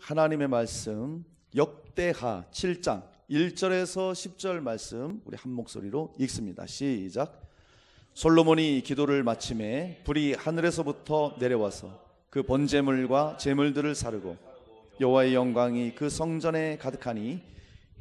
하나님의 말씀 역대하 7장 1절에서 10절 말씀 우리 한 목소리로 읽습니다. 시작. 솔로몬이 기도를 마침에 불이 하늘에서부터 내려와서 그 번제물과 제물들을 사르고 여호와의 영광이 그 성전에 가득하니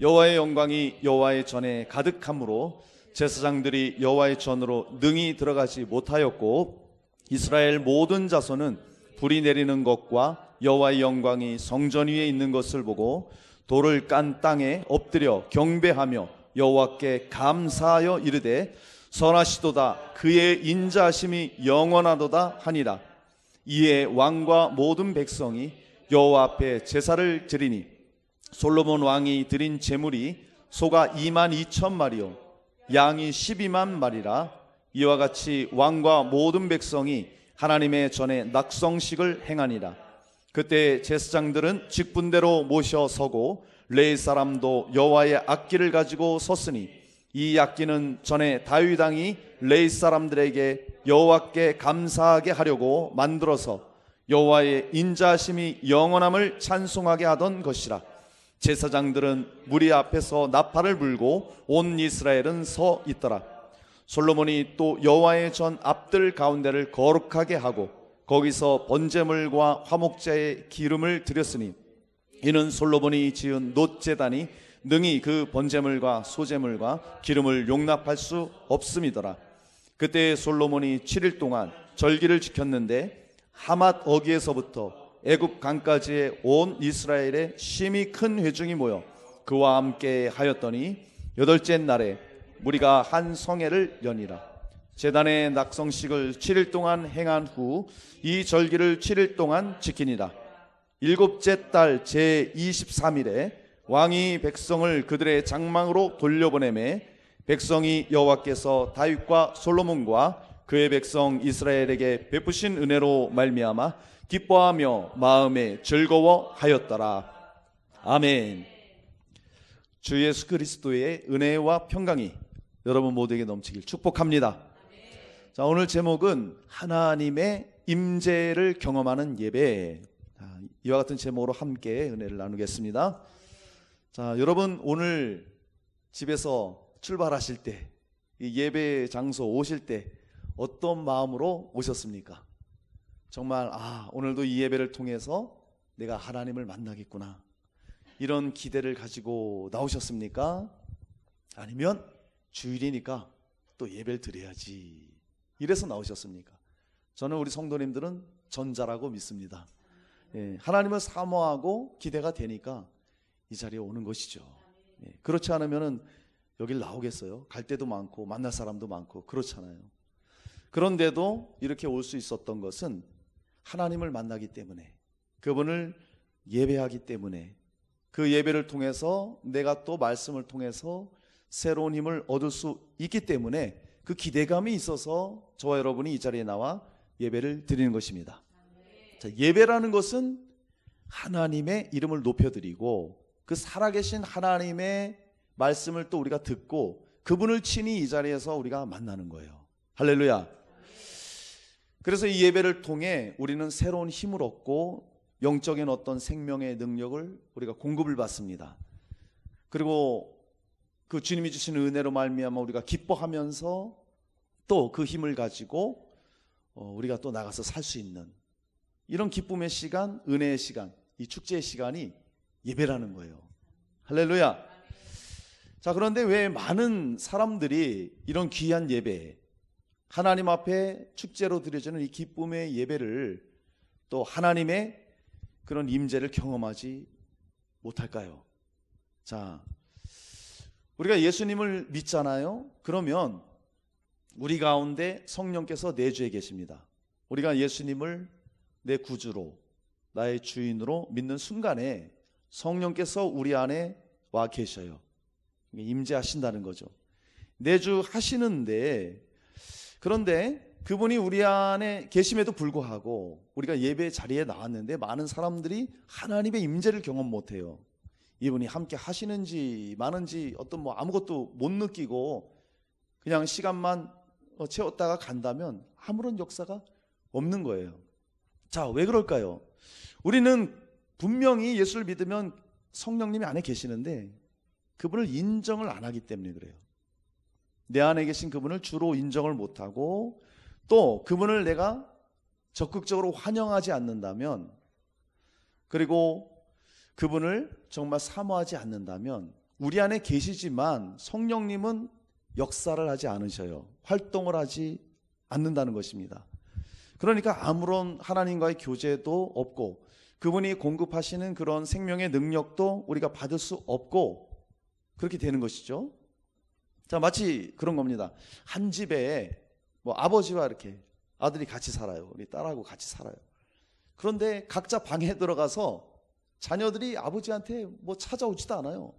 여호와의 영광이 여호와의 전에 가득함으로 제사장들이 여호와의 전으로 능히 들어가지 못하였고 이스라엘 모든 자손은 불이 내리는 것과 여호와의 영광이 성전 위에 있는 것을 보고 돌을 깐 땅에 엎드려 경배하며 여호와께 감사하여 이르되 선하시도다 그의 인자하심이 영원하도다 하니라. 이에 왕과 모든 백성이 여호와 앞에 제사를 드리니 솔로몬 왕이 드린 제물이 소가 22,000마리요 양이 12만 마리라. 이와 같이 왕과 모든 백성이 하나님의 전에 낙성식을 행하니라. 그때 제사장들은 직분대로 모셔 서고 레위 사람도 여호와의 악기를 가지고 섰으니 이 악기는 전에 다윗 왕이 레위 사람들에게 여호와께 감사하게 하려고 만들어서 여호와의 인자하심이 영원함을 찬송하게 하던 것이라. 제사장들은 무리 앞에서 나팔을 불고 온 이스라엘은 서 있더라. 솔로몬이 또 여호와의 전 앞들 가운데를 거룩하게 하고 거기서 번제물과 화목제의 기름을 드렸으니 이는 솔로몬이 지은 놋제단이 능히 그 번제물과 소제물과 기름을 용납할 수 없음이더라. 그때 솔로몬이 7일 동안 절기를 지켰는데 하맛 어기에서부터 애굽 강까지의 온 이스라엘에 심히 큰 회중이 모여 그와 함께 하였더니 8째 날에 무리가 한 성회를 여니라. 제단의 낙성식을 7일 동안 행한 후 이 절기를 7일 동안 지키니라. 7째 달 제23일에 왕이 백성을 그들의 장막으로 돌려보내매 백성이 여호와께서 다윗과 솔로몬과 그의 백성 이스라엘에게 베푸신 은혜로 말미암아 기뻐하며 마음에 즐거워하였더라. 아멘. 주 예수 그리스도의 은혜와 평강이 여러분 모두에게 넘치길 축복합니다. 자, 오늘 제목은 하나님의 임재를 경험하는 예배. 이와 같은 제목으로 함께 은혜를 나누겠습니다. 자, 여러분 오늘 집에서 출발하실 때, 이 예배 장소 오실 때 어떤 마음으로 오셨습니까? 정말 오늘도 이 예배를 통해서 내가 하나님을 만나겠구나 이런 기대를 가지고 나오셨습니까? 아니면 주일이니까 또 예배를 드려야지 이래서 나오셨습니까? 저는 우리 성도님들은 전자라고 믿습니다. 하나님을 사모하고 기대가 되니까 이 자리에 오는 것이죠. 그렇지 않으면 여길 나오겠어요? 갈 데도 많고 만날 사람도 많고 그렇잖아요. 그런데도 이렇게 올 수 있었던 것은 하나님을 만나기 때문에, 그분을 예배하기 때문에, 그 예배를 통해서 내가 또 말씀을 통해서 새로운 힘을 얻을 수 있기 때문에 그 기대감이 있어서 저와 여러분이 이 자리에 나와 예배를 드리는 것입니다. 자, 예배라는 것은 하나님의 이름을 높여드리고 그 살아계신 하나님의 말씀을 또 우리가 듣고 그분을 친히 이 자리에서 우리가 만나는 거예요. 할렐루야. 그래서 이 예배를 통해 우리는 새로운 힘을 얻고 영적인 어떤 생명의 능력을 우리가 공급을 받습니다. 그리고 그 주님이 주시는 은혜로 말미암아 우리가 기뻐하면서 또 그 힘을 가지고 우리가 또 나가서 살 수 있는 이런 기쁨의 시간, 은혜의 시간, 이 축제의 시간이 예배라는 거예요. 할렐루야. 자, 그런데 왜 많은 사람들이 이런 귀한 예배, 하나님 앞에 축제로 드려지는 이 기쁨의 예배를 또 하나님의 그런 임재를 경험하지 못할까요? 자, 우리가 예수님을 믿잖아요. 그러면 우리 가운데 성령께서 내주에 계십니다. 우리가 예수님을 내 구주로, 나의 주인으로 믿는 순간에 성령께서 우리 안에 와 계셔요. 임재하신다는 거죠. 내주하시는데, 그런데 그분이 우리 안에 계심에도 불구하고 우리가 예배 자리에 나왔는데 많은 사람들이 하나님의 임재를 경험 못해요. 이분이 함께 하시는지 마는지 어떤 아무것도 못 느끼고 그냥 시간만 채웠다가 간다면 아무런 역사가 없는 거예요. 자, 왜 그럴까요? 우리는 분명히 예수를 믿으면 성령님이 안에 계시는데 그분을 인정을 안 하기 때문에 그래요. 내 안에 계신 그분을 주로 인정을 못하고 또 그분을 내가 적극적으로 환영하지 않는다면, 그리고 그분을 정말 사모하지 않는다면 우리 안에 계시지만 성령님은 역사를 하지 않으셔요. 활동을 하지 않는다는 것입니다. 그러니까 아무런 하나님과의 교제도 없고 그분이 공급하시는 그런 생명의 능력도 우리가 받을 수 없고 그렇게 되는 것이죠. 자, 마치 그런 겁니다. 한 집에 뭐 아버지와 이렇게 아들이 같이 살아요. 우리 딸하고 같이 살아요. 그런데 각자 방에 들어가서 자녀들이 아버지한테 뭐 찾아오지도 않아요.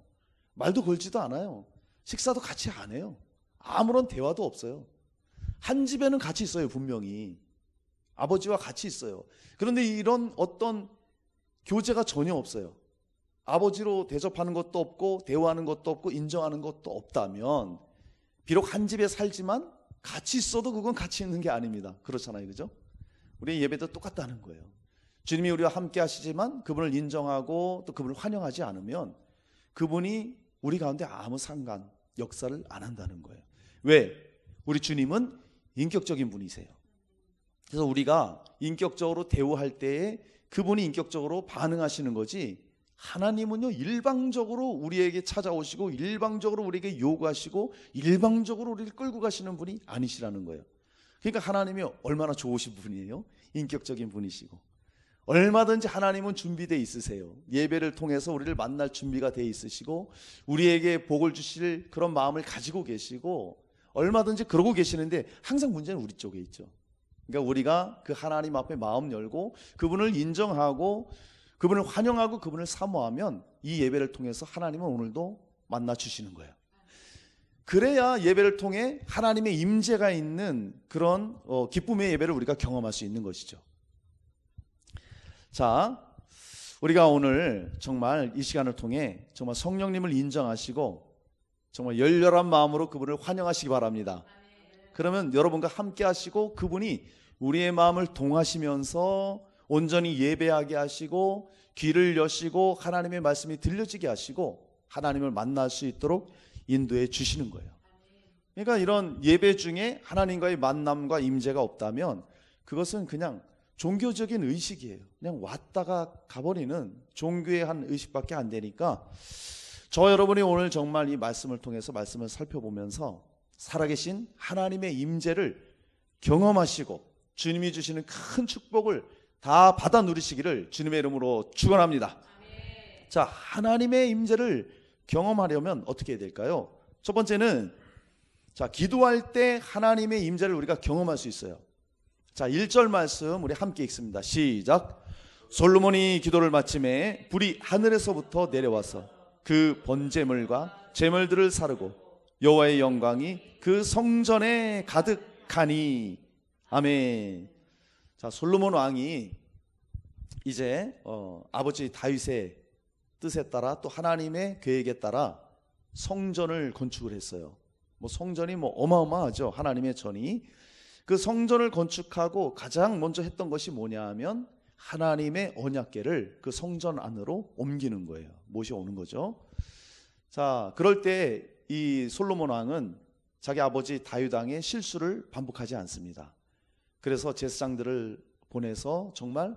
말도 걸지도 않아요. 식사도 같이 안 해요. 아무런 대화도 없어요. 한 집에는 같이 있어요. 분명히 아버지와 같이 있어요. 그런데 이런 어떤 교제가 전혀 없어요. 아버지로 대접하는 것도 없고 대화하는 것도 없고 인정하는 것도 없다면 비록 한 집에 살지만 같이 있어도 그건 같이 있는 게 아닙니다. 그렇잖아요. 그죠? 우리 예배도 똑같다는 거예요. 주님이 우리와 함께 하시지만 그분을 인정하고 또 그분을 환영하지 않으면 그분이 우리 가운데 아무 상관, 역사를 안 한다는 거예요. 왜? 우리 주님은 인격적인 분이세요. 그래서 우리가 인격적으로 대우할 때에 그분이 인격적으로 반응하시는 거지, 하나님은요 일방적으로 우리에게 찾아오시고 일방적으로 우리에게 요구하시고 일방적으로 우리를 끌고 가시는 분이 아니시라는 거예요. 그러니까 하나님이 얼마나 좋으신 분이에요. 인격적인 분이시고 얼마든지 하나님은 준비되어 있으세요. 예배를 통해서 우리를 만날 준비가 되어 있으시고 우리에게 복을 주실 그런 마음을 가지고 계시고 얼마든지 그러고 계시는데 항상 문제는 우리 쪽에 있죠. 그러니까 우리가 그 하나님 앞에 마음 열고 그분을 인정하고 그분을 환영하고 그분을 사모하면 이 예배를 통해서 하나님은 오늘도 만나 주시는 거예요. 그래야 예배를 통해 하나님의 임재가 있는 그런 기쁨의 예배를 우리가 경험할 수 있는 것이죠. 자, 우리가 오늘 정말 이 시간을 통해 정말 성령님을 인정하시고 정말 열렬한 마음으로 그분을 환영하시기 바랍니다. 그러면 여러분과 함께 하시고 그분이 우리의 마음을 동하시면서 온전히 예배하게 하시고 귀를 여시고 하나님의 말씀이 들려지게 하시고 하나님을 만날 수 있도록 인도해 주시는 거예요. 그러니까 이런 예배 중에 하나님과의 만남과 임재가 없다면 그것은 그냥 종교적인 의식이에요. 그냥 왔다가 가버리는 종교의 한 의식밖에 안 되니까 저 여러분이 오늘 정말 이 말씀을 통해서 말씀을 살펴보면서 살아계신 하나님의 임재를 경험하시고 주님이 주시는 큰 축복을 다 받아 누리시기를 주님의 이름으로 축원합니다. 자, 하나님의 임재를 경험하려면 어떻게 해야 될까요? 첫 번째는 자, 기도할 때 하나님의 임재를 우리가 경험할 수 있어요. 자, 1절 말씀 우리 함께 읽습니다. 시작. 솔로몬이 기도를 마침에 불이 하늘에서부터 내려와서 그 번제물과 제물들을 사르고 여호와의 영광이 그 성전에 가득하니. 아멘. 자, 솔로몬 왕이 이제 아버지 다윗의 뜻에 따라 또 하나님의 계획에 따라 성전을 건축을 했어요. 뭐 성전이 뭐 어마어마하죠. 하나님의 전이. 그 성전을 건축하고 가장 먼저 했던 것이 뭐냐 하면 하나님의 언약궤를 그 성전 안으로 옮기는 거예요. 모셔오는 거죠. 자, 그럴 때 이 솔로몬 왕은 자기 아버지 다윗 왕의 실수를 반복하지 않습니다. 그래서 제사장들을 보내서 정말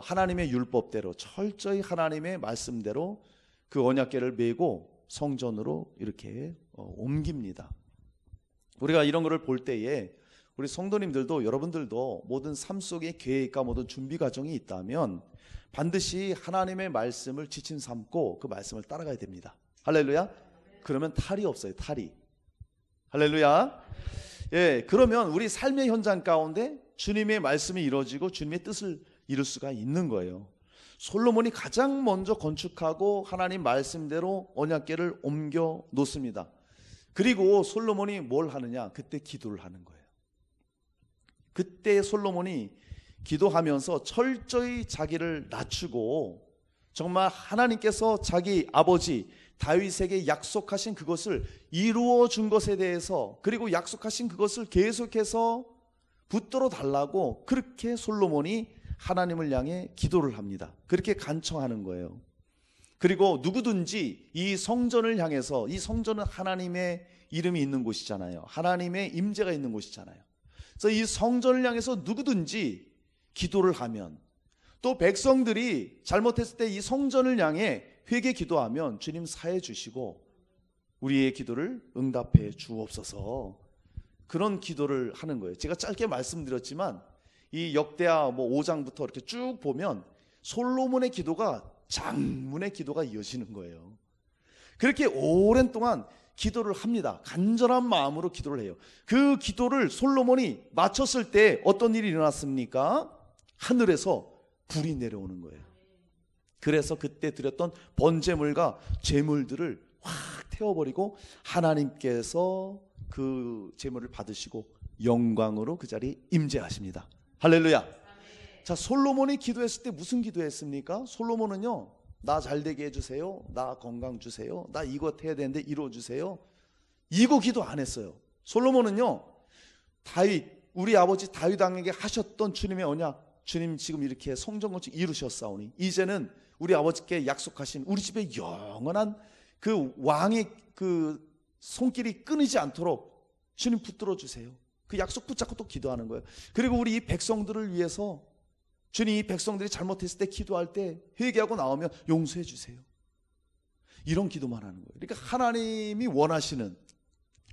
하나님의 율법대로 철저히 하나님의 말씀대로 그 언약궤를 메고 성전으로 이렇게 옮깁니다. 우리가 이런 거를 볼 때에 우리 성도님들도 여러분들도 모든 삶 속에 계획과 모든 준비 과정이 있다면 반드시 하나님의 말씀을 지침 삼고 그 말씀을 따라가야 됩니다. 할렐루야. 그러면 탈이 없어요. 탈이. 할렐루야. 예, 그러면 우리 삶의 현장 가운데 주님의 말씀이 이루어지고 주님의 뜻을 이룰 수가 있는 거예요. 솔로몬이 가장 먼저 건축하고 하나님 말씀대로 언약궤를 옮겨 놓습니다. 그리고 솔로몬이 뭘 하느냐? 그때 기도를 하는 거예요. 그때 솔로몬이 기도하면서 철저히 자기를 낮추고 정말 하나님께서 자기 아버지 다윗에게 약속하신 그것을 이루어 준 것에 대해서 그리고 약속하신 그것을 계속해서 붙들어 달라고 그렇게 솔로몬이 하나님을 향해 기도를 합니다. 그렇게 간청하는 거예요. 그리고 누구든지 이 성전을 향해서, 이 성전은 하나님의 이름이 있는 곳이잖아요. 하나님의 임재가 있는 곳이잖아요. 그래서 이 성전을 향해서 누구든지 기도를 하면, 또 백성들이 잘못했을 때 이 성전을 향해 회개 기도하면 주님 사해 주시고 우리의 기도를 응답해 주옵소서, 그런 기도를 하는 거예요. 제가 짧게 말씀드렸지만 이 역대하 5장부터 이렇게 쭉 보면 솔로몬의 기도가 장문의 기도가 이어지는 거예요. 그렇게 오랜 동안 기도를 합니다. 간절한 마음으로 기도를 해요. 그 기도를 솔로몬이 마쳤을 때 어떤 일이 일어났습니까? 하늘에서 불이 내려오는 거예요. 그래서 그때 드렸던 번제물과 제물들을 확 태워버리고 하나님께서 그 제물을 받으시고 영광으로 그 자리에 임재하십니다. 할렐루야. 자, 솔로몬이 기도했을 때 무슨 기도했습니까? 솔로몬은요, 나 잘되게 해주세요, 나 건강 주세요, 나 이것 해야 되는데 이루어주세요, 이거 기도 안 했어요. 솔로몬은요, 다윗, 우리 아버지 다윗 왕에게 하셨던 주님의 언약, 주님 지금 이렇게 성전 건축 이루셨사오니 이제는 우리 아버지께 약속하신 우리 집에 영원한 그 왕의 그 손길이 끊이지 않도록 주님 붙들어 주세요. 그 약속 붙잡고 또 기도하는 거예요. 그리고 우리 이 백성들을 위해서 주님, 이 백성들이 잘못했을 때 기도할 때 회개하고 나오면 용서해 주세요. 이런 기도만 하는 거예요. 그러니까 하나님이 원하시는,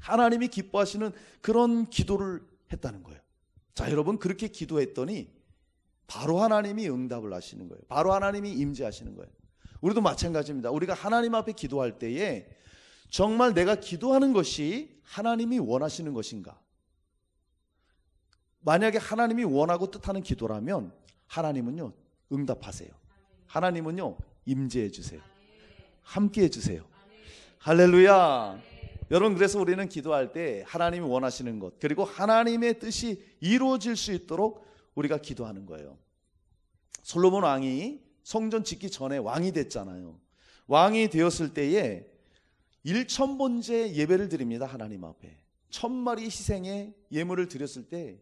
하나님이 기뻐하시는 그런 기도를 했다는 거예요. 자, 여러분, 그렇게 기도했더니 바로 하나님이 응답을 하시는 거예요. 바로 하나님이 임재하시는 거예요. 우리도 마찬가지입니다. 우리가 하나님 앞에 기도할 때에 정말 내가 기도하는 것이 하나님이 원하시는 것인가? 만약에 하나님이 원하고 뜻하는 기도라면 하나님은요, 응답하세요. 하나님은요, 임재해 주세요. 함께 해 주세요. 할렐루야. 여러분, 그래서 우리는 기도할 때 하나님이 원하시는 것, 그리고 하나님의 뜻이 이루어질 수 있도록 우리가 기도하는 거예요. 솔로몬 왕이 성전 짓기 전에 왕이 됐잖아요. 왕이 되었을 때에 1,000번째 예배를 드립니다. 하나님 앞에 1,000마리 희생의 예물을 드렸을 때,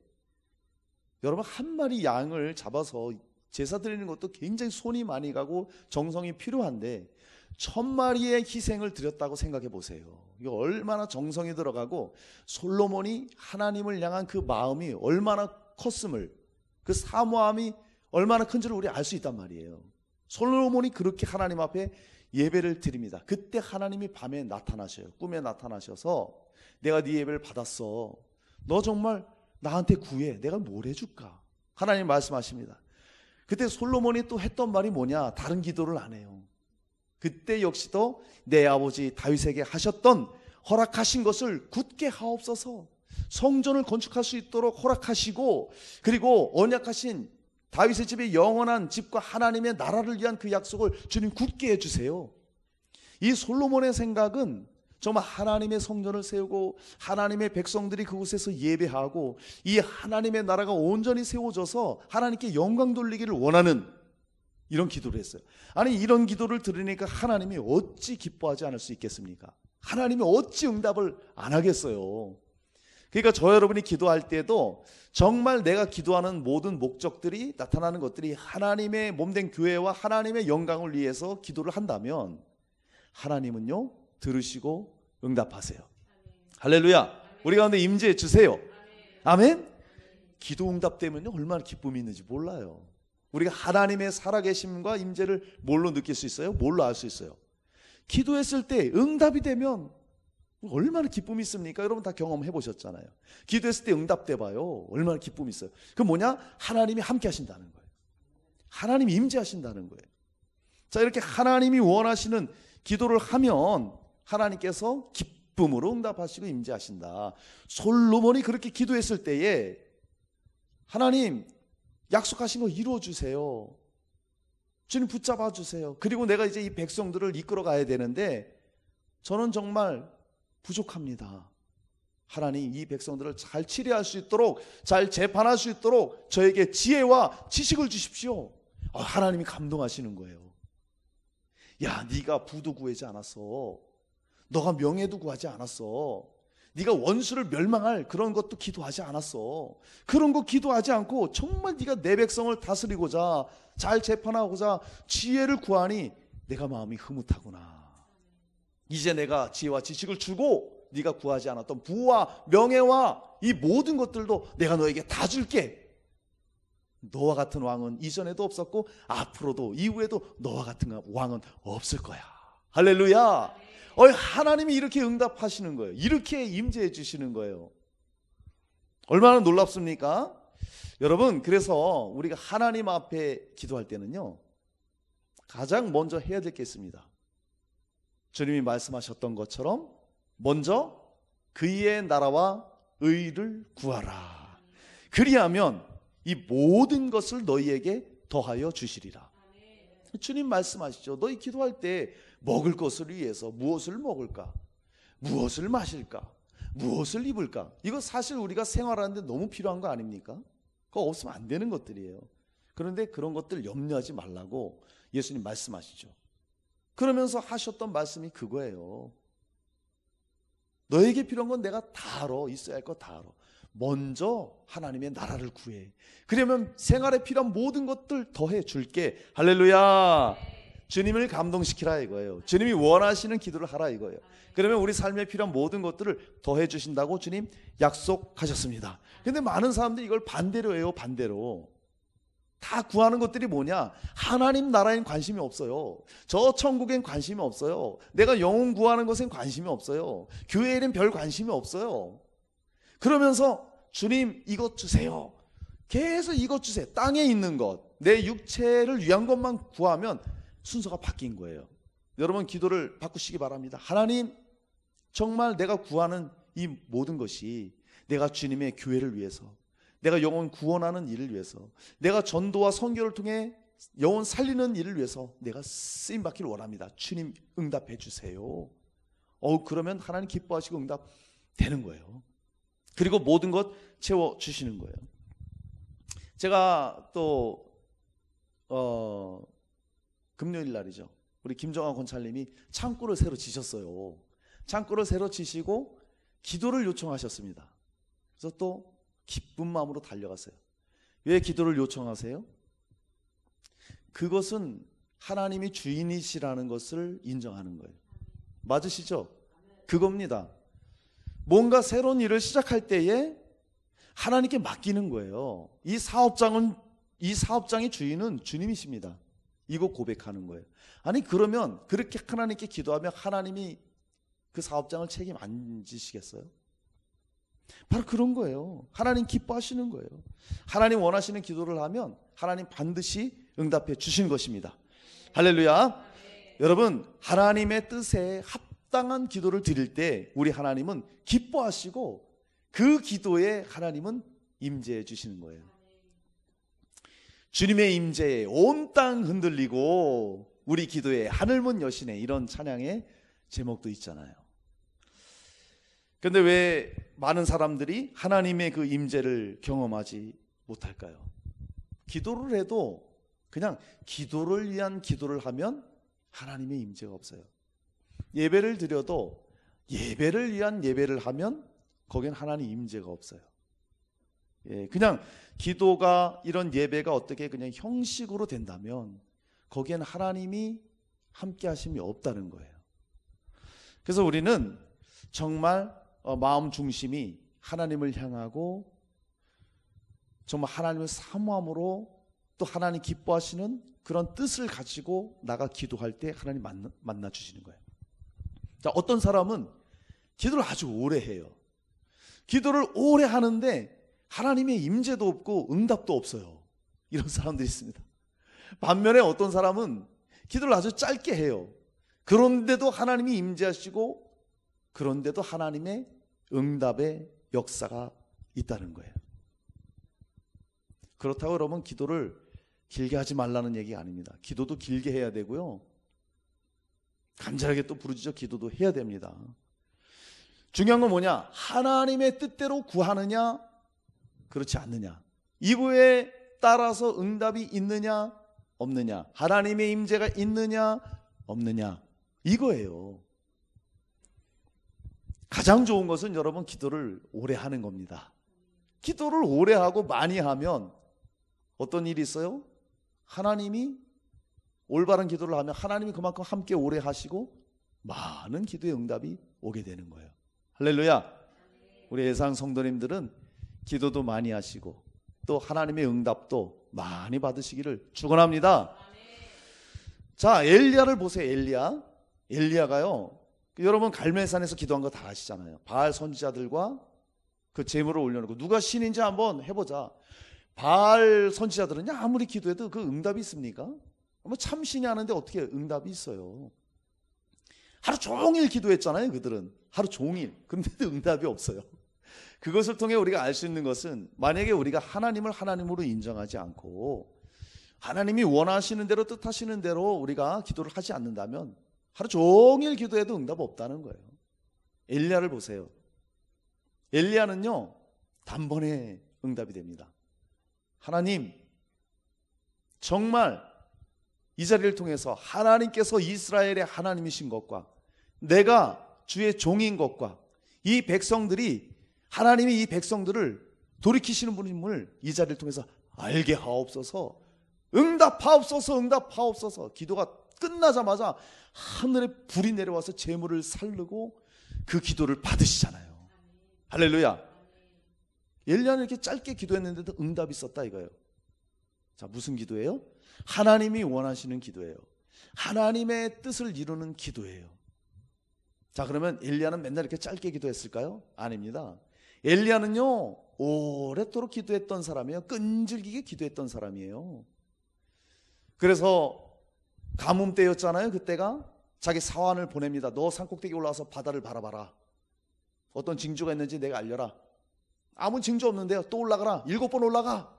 여러분, 한 마리 양을 잡아서 제사 드리는 것도 굉장히 손이 많이 가고 정성이 필요한데 1,000마리의 희생을 드렸다고 생각해 보세요. 이거 얼마나 정성이 들어가고 솔로몬이 하나님을 향한 그 마음이 얼마나 컸음을, 그 사모함이 얼마나 큰지를 우리 알 수 있단 말이에요. 솔로몬이 그렇게 하나님 앞에 예배를 드립니다. 그때 하나님이 밤에 나타나셔요. 꿈에 나타나셔서 내가 네 예배를 받았어. 너 정말 나한테 구해. 내가 뭘 해줄까? 하나님 말씀하십니다. 그때 솔로몬이 또 했던 말이 뭐냐? 다른 기도를 안 해요. 그때 역시도 내 아버지 다윗에게 하셨던 허락하신 것을 굳게 하옵소서, 성전을 건축할 수 있도록 허락하시고, 그리고 언약하신 다윗의 집의 영원한 집과 하나님의 나라를 위한 그 약속을 주님 굳게 해주세요. 이 솔로몬의 생각은 정말 하나님의 성전을 세우고 하나님의 백성들이 그곳에서 예배하고 이 하나님의 나라가 온전히 세워져서 하나님께 영광 돌리기를 원하는 이런 기도를 했어요. 아니, 이런 기도를 들으니까 하나님이 어찌 기뻐하지 않을 수 있겠습니까? 하나님이 어찌 응답을 안 하겠어요? 그러니까 저 여러분이 기도할 때도 정말 내가 기도하는 모든 목적들이, 나타나는 것들이 하나님의 몸된 교회와 하나님의 영광을 위해서 기도를 한다면 하나님은요, 들으시고 응답하세요. 할렐루야. 우리 가운데 임재해 주세요. 아멘. 기도 응답되면요, 얼마나 기쁨이 있는지 몰라요. 우리가 하나님의 살아계심과 임재를 뭘로 느낄 수 있어요? 뭘로 알 수 있어요? 기도했을 때 응답이 되면 얼마나 기쁨이 있습니까? 여러분 다 경험해 보셨잖아요. 기도했을 때 응답돼 봐요. 얼마나 기쁨이 있어요. 그 뭐냐? 하나님이 함께 하신다는 거예요. 하나님이 임재하신다는 거예요. 자, 이렇게 하나님이 원하시는 기도를 하면 하나님께서 기쁨으로 응답하시고 임재하신다. 솔로몬이 그렇게 기도했을 때에 하나님, 약속하신 거 이루어 주세요. 주님 붙잡아 주세요. 그리고 내가 이제 이 백성들을 이끌어 가야 되는데 저는 정말 부족합니다. 하나님, 이 백성들을 잘 치료할 수 있도록, 잘 재판할 수 있도록 저에게 지혜와 지식을 주십시오. 하나님이 감동하시는 거예요. 야, 네가 부도 구하지 않았어. 너가 명예도 구하지 않았어. 네가 원수를 멸망할 그런 것도 기도하지 않았어. 그런 거 기도하지 않고 정말 네가 내 백성을 다스리고자 잘 재판하고자 지혜를 구하니 내가 마음이 흐뭇하구나. 이제 내가 지혜와 지식을 주고 네가 구하지 않았던 부와 명예와 이 모든 것들도 내가 너에게 다 줄게. 너와 같은 왕은 이전에도 없었고 앞으로도 이후에도 너와 같은 왕은 없을 거야. 할렐루야. 하나님이 이렇게 응답하시는 거예요. 이렇게 임재해 주시는 거예요. 얼마나 놀랍습니까? 여러분, 그래서 우리가 하나님 앞에 기도할 때는요, 가장 먼저 해야 될 게 있습니다. 주님이 말씀하셨던 것처럼 먼저 그의 나라와 의를 구하라. 그리하면 이 모든 것을 너희에게 더하여 주시리라. 주님 말씀하시죠. 너희 기도할 때 먹을 것을 위해서 무엇을 먹을까? 무엇을 마실까? 무엇을 입을까? 이거 사실 우리가 생활하는데 너무 필요한 거 아닙니까? 그거 없으면 안 되는 것들이에요. 그런데 그런 것들 염려하지 말라고 예수님 말씀하시죠. 그러면서 하셨던 말씀이 그거예요. 너에게 필요한 건 내가 다 알아. 있어야 할 거 다 알아. 먼저 하나님의 나라를 구해. 그러면 생활에 필요한 모든 것들 더해 줄게. 할렐루야. 주님을 감동시키라 이거예요. 주님이 원하시는 기도를 하라 이거예요. 그러면 우리 삶에 필요한 모든 것들을 더해 주신다고 주님 약속하셨습니다. 그런데 많은 사람들이 이걸 반대로 해요. 반대로. 다 구하는 것들이 뭐냐? 하나님 나라엔 관심이 없어요. 저 천국엔 관심이 없어요. 내가 영혼 구하는 것엔 관심이 없어요. 교회에는 별 관심이 없어요. 그러면서 주님 이것 주세요. 계속 이것 주세요. 땅에 있는 것, 내 육체를 위한 것만 구하면 순서가 바뀐 거예요. 여러분 기도를 바꾸시기 바랍니다. 하나님, 정말 내가 구하는 이 모든 것이 내가 주님의 교회를 위해서, 내가 영혼 구원하는 일을 위해서, 내가 전도와 선교를 통해 영혼 살리는 일을 위해서 내가 쓰임받기를 원합니다. 주님 응답해 주세요. 그러면 하나님 기뻐하시고 응답되는 거예요. 그리고 모든 것 채워주시는 거예요. 제가 또 금요일 날이죠. 우리 김정환 권찰님이 창고를 새로 지셨어요. 창고를 새로 지시고 기도를 요청하셨습니다. 그래서 또 기쁜 마음으로 달려갔어요. 왜 기도를 요청하세요? 그것은 하나님이 주인이시라는 것을 인정하는 거예요. 맞으시죠? 그겁니다. 뭔가 새로운 일을 시작할 때에 하나님께 맡기는 거예요. 이 사업장의 주인은 주님이십니다. 이거 고백하는 거예요. 아니 그러면 그렇게 하나님께 기도하면 하나님이 그 사업장을 책임 안 지시겠어요? 바로 그런 거예요. 하나님 기뻐하시는 거예요. 하나님 원하시는 기도를 하면 하나님 반드시 응답해 주시는 것입니다. 할렐루야. 여러분 하나님의 뜻에 합당한 기도를 드릴 때 우리 하나님은 기뻐하시고 그 기도에 하나님은 임재해 주시는 거예요. 주님의 임재에 온 땅 흔들리고 우리 기도에 하늘문 여시네, 이런 찬양의 제목도 있잖아요. 그런데 왜 많은 사람들이 하나님의 그 임재를 경험하지 못할까요? 기도를 해도 그냥 기도를 위한 기도를 하면 하나님의 임재가 없어요. 예배를 드려도 예배를 위한 예배를 하면 거기엔 하나님 임재가 없어요. 그냥 기도가, 이런 예배가 어떻게 그냥 형식으로 된다면 거기엔 하나님이 함께 하심이 없다는 거예요. 그래서 우리는 정말 마음 중심이 하나님을 향하고 정말 하나님을 사모함으로 또 하나님 기뻐하시는 그런 뜻을 가지고 나가 기도할 때 하나님 만나 주시는 거예요. 자, 어떤 사람은 기도를 아주 오래 해요. 기도를 오래 하는데 하나님의 임재도 없고 응답도 없어요. 이런 사람들이 있습니다. 반면에 어떤 사람은 기도를 아주 짧게 해요. 그런데도 하나님이 임재하시고 그런데도 하나님의 응답의 역사가 있다는 거예요. 그렇다고 여러분 기도를 길게 하지 말라는 얘기가 아닙니다. 기도도 길게 해야 되고요, 간절하게 또 부르짖어 기도도 해야 됩니다. 중요한 건 뭐냐? 하나님의 뜻대로 구하느냐 그렇지 않느냐, 이거에 따라서 응답이 있느냐 없느냐, 하나님의 임재가 있느냐 없느냐, 이거예요. 가장 좋은 것은 여러분 기도를 오래 하는 겁니다. 기도를 오래 하고 많이 하면 어떤 일이 있어요? 하나님이 올바른 기도를 하면 하나님이 그만큼 함께 오래 하시고 많은 기도의 응답이 오게 되는 거예요. 할렐루야. 우리 예상 성도님들은 기도도 많이 하시고 또 하나님의 응답도 많이 받으시기를 축원합니다. 자, 엘리야를 보세요. 엘리야가요, 여러분 갈멜산에서 기도한 거 다 아시잖아요. 바알 선지자들과 그 제물을 올려놓고 누가 신인지 한번 해보자. 바알 선지자들은 아무리 기도해도 그 응답이 있습니까? 뭐 참신이 하는데 어떻게 응답이 있어요? 하루 종일 기도했잖아요. 그들은 하루 종일. 근데도 응답이 없어요. 그것을 통해 우리가 알 수 있는 것은, 만약에 우리가 하나님을 하나님으로 인정하지 않고 하나님이 원하시는 대로 뜻하시는 대로 우리가 기도를 하지 않는다면 하루 종일 기도해도 응답 없다는 거예요. 엘리야를 보세요. 엘리야는요 단번에 응답이 됩니다. 하나님, 정말 이 자리를 통해서 하나님께서 이스라엘의 하나님이신 것과 내가 주의 종인 것과 이 백성들이 하나님이 이 백성들을 돌이키시는 분임을 이 자리를 통해서 알게 하옵소서, 응답하옵소서, 응답하옵소서. 기도가 끝나자마자 하늘에 불이 내려와서 재물을 살르고 그 기도를 받으시잖아요. 할렐루야. 엘리야는 이렇게 짧게 기도했는데도 응답이 있었다 이거예요. 자, 무슨 기도예요? 하나님이 원하시는 기도예요. 하나님의 뜻을 이루는 기도예요. 자, 그러면 엘리야는 맨날 이렇게 짧게 기도했을까요? 아닙니다. 엘리야는요 오랫도록 기도했던 사람이에요. 끈질기게 기도했던 사람이에요. 그래서 가뭄 때였잖아요. 그때가 자기 사환을 보냅니다. 너 산꼭대기 올라와서 바다를 바라봐라. 어떤 징조가 있는지 내가 알려라. 아무 징조 없는데요. 또 올라가라. 7번 올라가.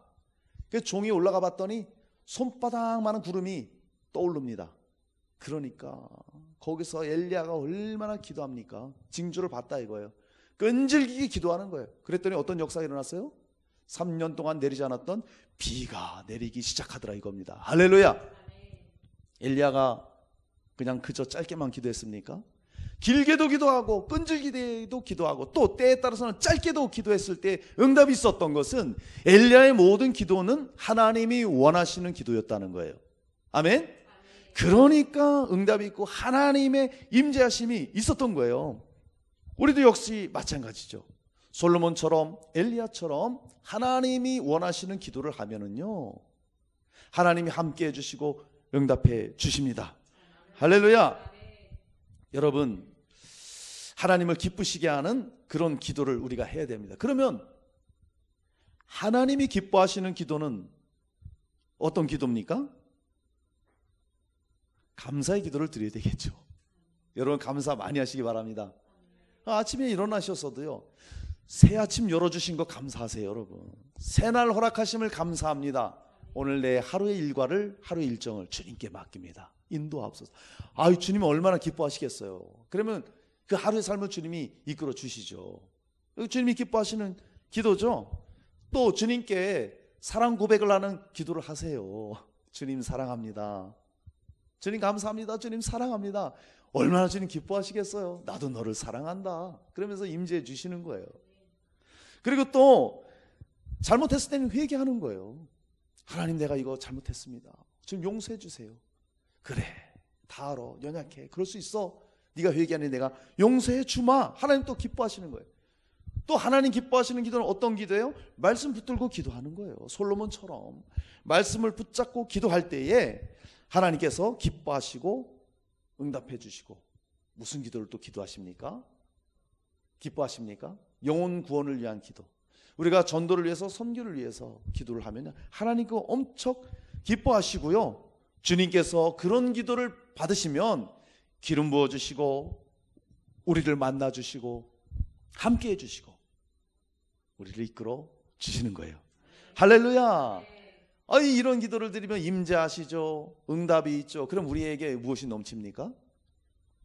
그 종이 올라가 봤더니 손바닥만한 구름이 떠오릅니다. 그러니까 거기서 엘리야가 얼마나 기도합니까? 징조를 봤다 이거예요. 끈질기게 기도하는 거예요. 그랬더니 어떤 역사가 일어났어요? 3년 동안 내리지 않았던 비가 내리기 시작하더라 이겁니다. 할렐루야. 엘리야가 그냥 그저 짧게만 기도했습니까? 길게도 기도하고 끈질기게도 기도하고 또 때에 따라서는 짧게도 기도했을 때 응답이 있었던 것은 엘리야의 모든 기도는 하나님이 원하시는 기도였다는 거예요. 아멘. 그러니까 응답이 있고 하나님의 임재하심이 있었던 거예요. 우리도 역시 마찬가지죠. 솔로몬처럼 엘리야처럼 하나님이 원하시는 기도를 하면은요 하나님이 함께 해주시고 응답해 주십니다. 할렐루야. 여러분, 하나님을 기쁘시게 하는 그런 기도를 우리가 해야 됩니다. 그러면 하나님이 기뻐하시는 기도는 어떤 기도입니까? 감사의 기도를 드려야 되겠죠. 여러분 감사 많이 하시기 바랍니다. 아침에 일어나셨어도요 새 아침 열어주신 거 감사하세요. 여러분 새날 허락하심을 감사합니다. 오늘 내 하루의 일과를, 하루의 일정을 주님께 맡깁니다. 인도하옵소서. 아유, 주님은 얼마나 기뻐하시겠어요. 그러면 그 하루의 삶을 주님이 이끌어 주시죠. 주님이 기뻐하시는 기도죠. 또 주님께 사랑 고백을 하는 기도를 하세요. 주님 사랑합니다. 주님 감사합니다. 주님 사랑합니다. 얼마나 주님 기뻐하시겠어요. 나도 너를 사랑한다. 그러면서 임재해 주시는 거예요. 그리고 또 잘못했을 때는 회개하는 거예요. 하나님, 내가 이거 잘못했습니다. 지금 용서해 주세요. 그래, 다 알아, 연약해, 그럴 수 있어. 네가 회개하니 내가 용서해 주마. 하나님 또 기뻐하시는 거예요. 또 하나님 기뻐하시는 기도는 어떤 기도예요? 말씀 붙들고 기도하는 거예요. 솔로몬처럼 말씀을 붙잡고 기도할 때에 하나님께서 기뻐하시고 응답해 주시고. 무슨 기도를 또 기도하십니까? 기뻐하십니까? 영혼 구원을 위한 기도. 우리가 전도를 위해서, 선교를 위해서 기도를 하면 하나님 그거 엄청 기뻐하시고요. 주님께서 그런 기도를 받으시면 기름 부어주시고 우리를 만나주시고 함께 해주시고 우리를 이끌어 주시는 거예요. 할렐루야. 아니, 이런 기도를 드리면 임재하시죠. 응답이 있죠. 그럼 우리에게 무엇이 넘칩니까?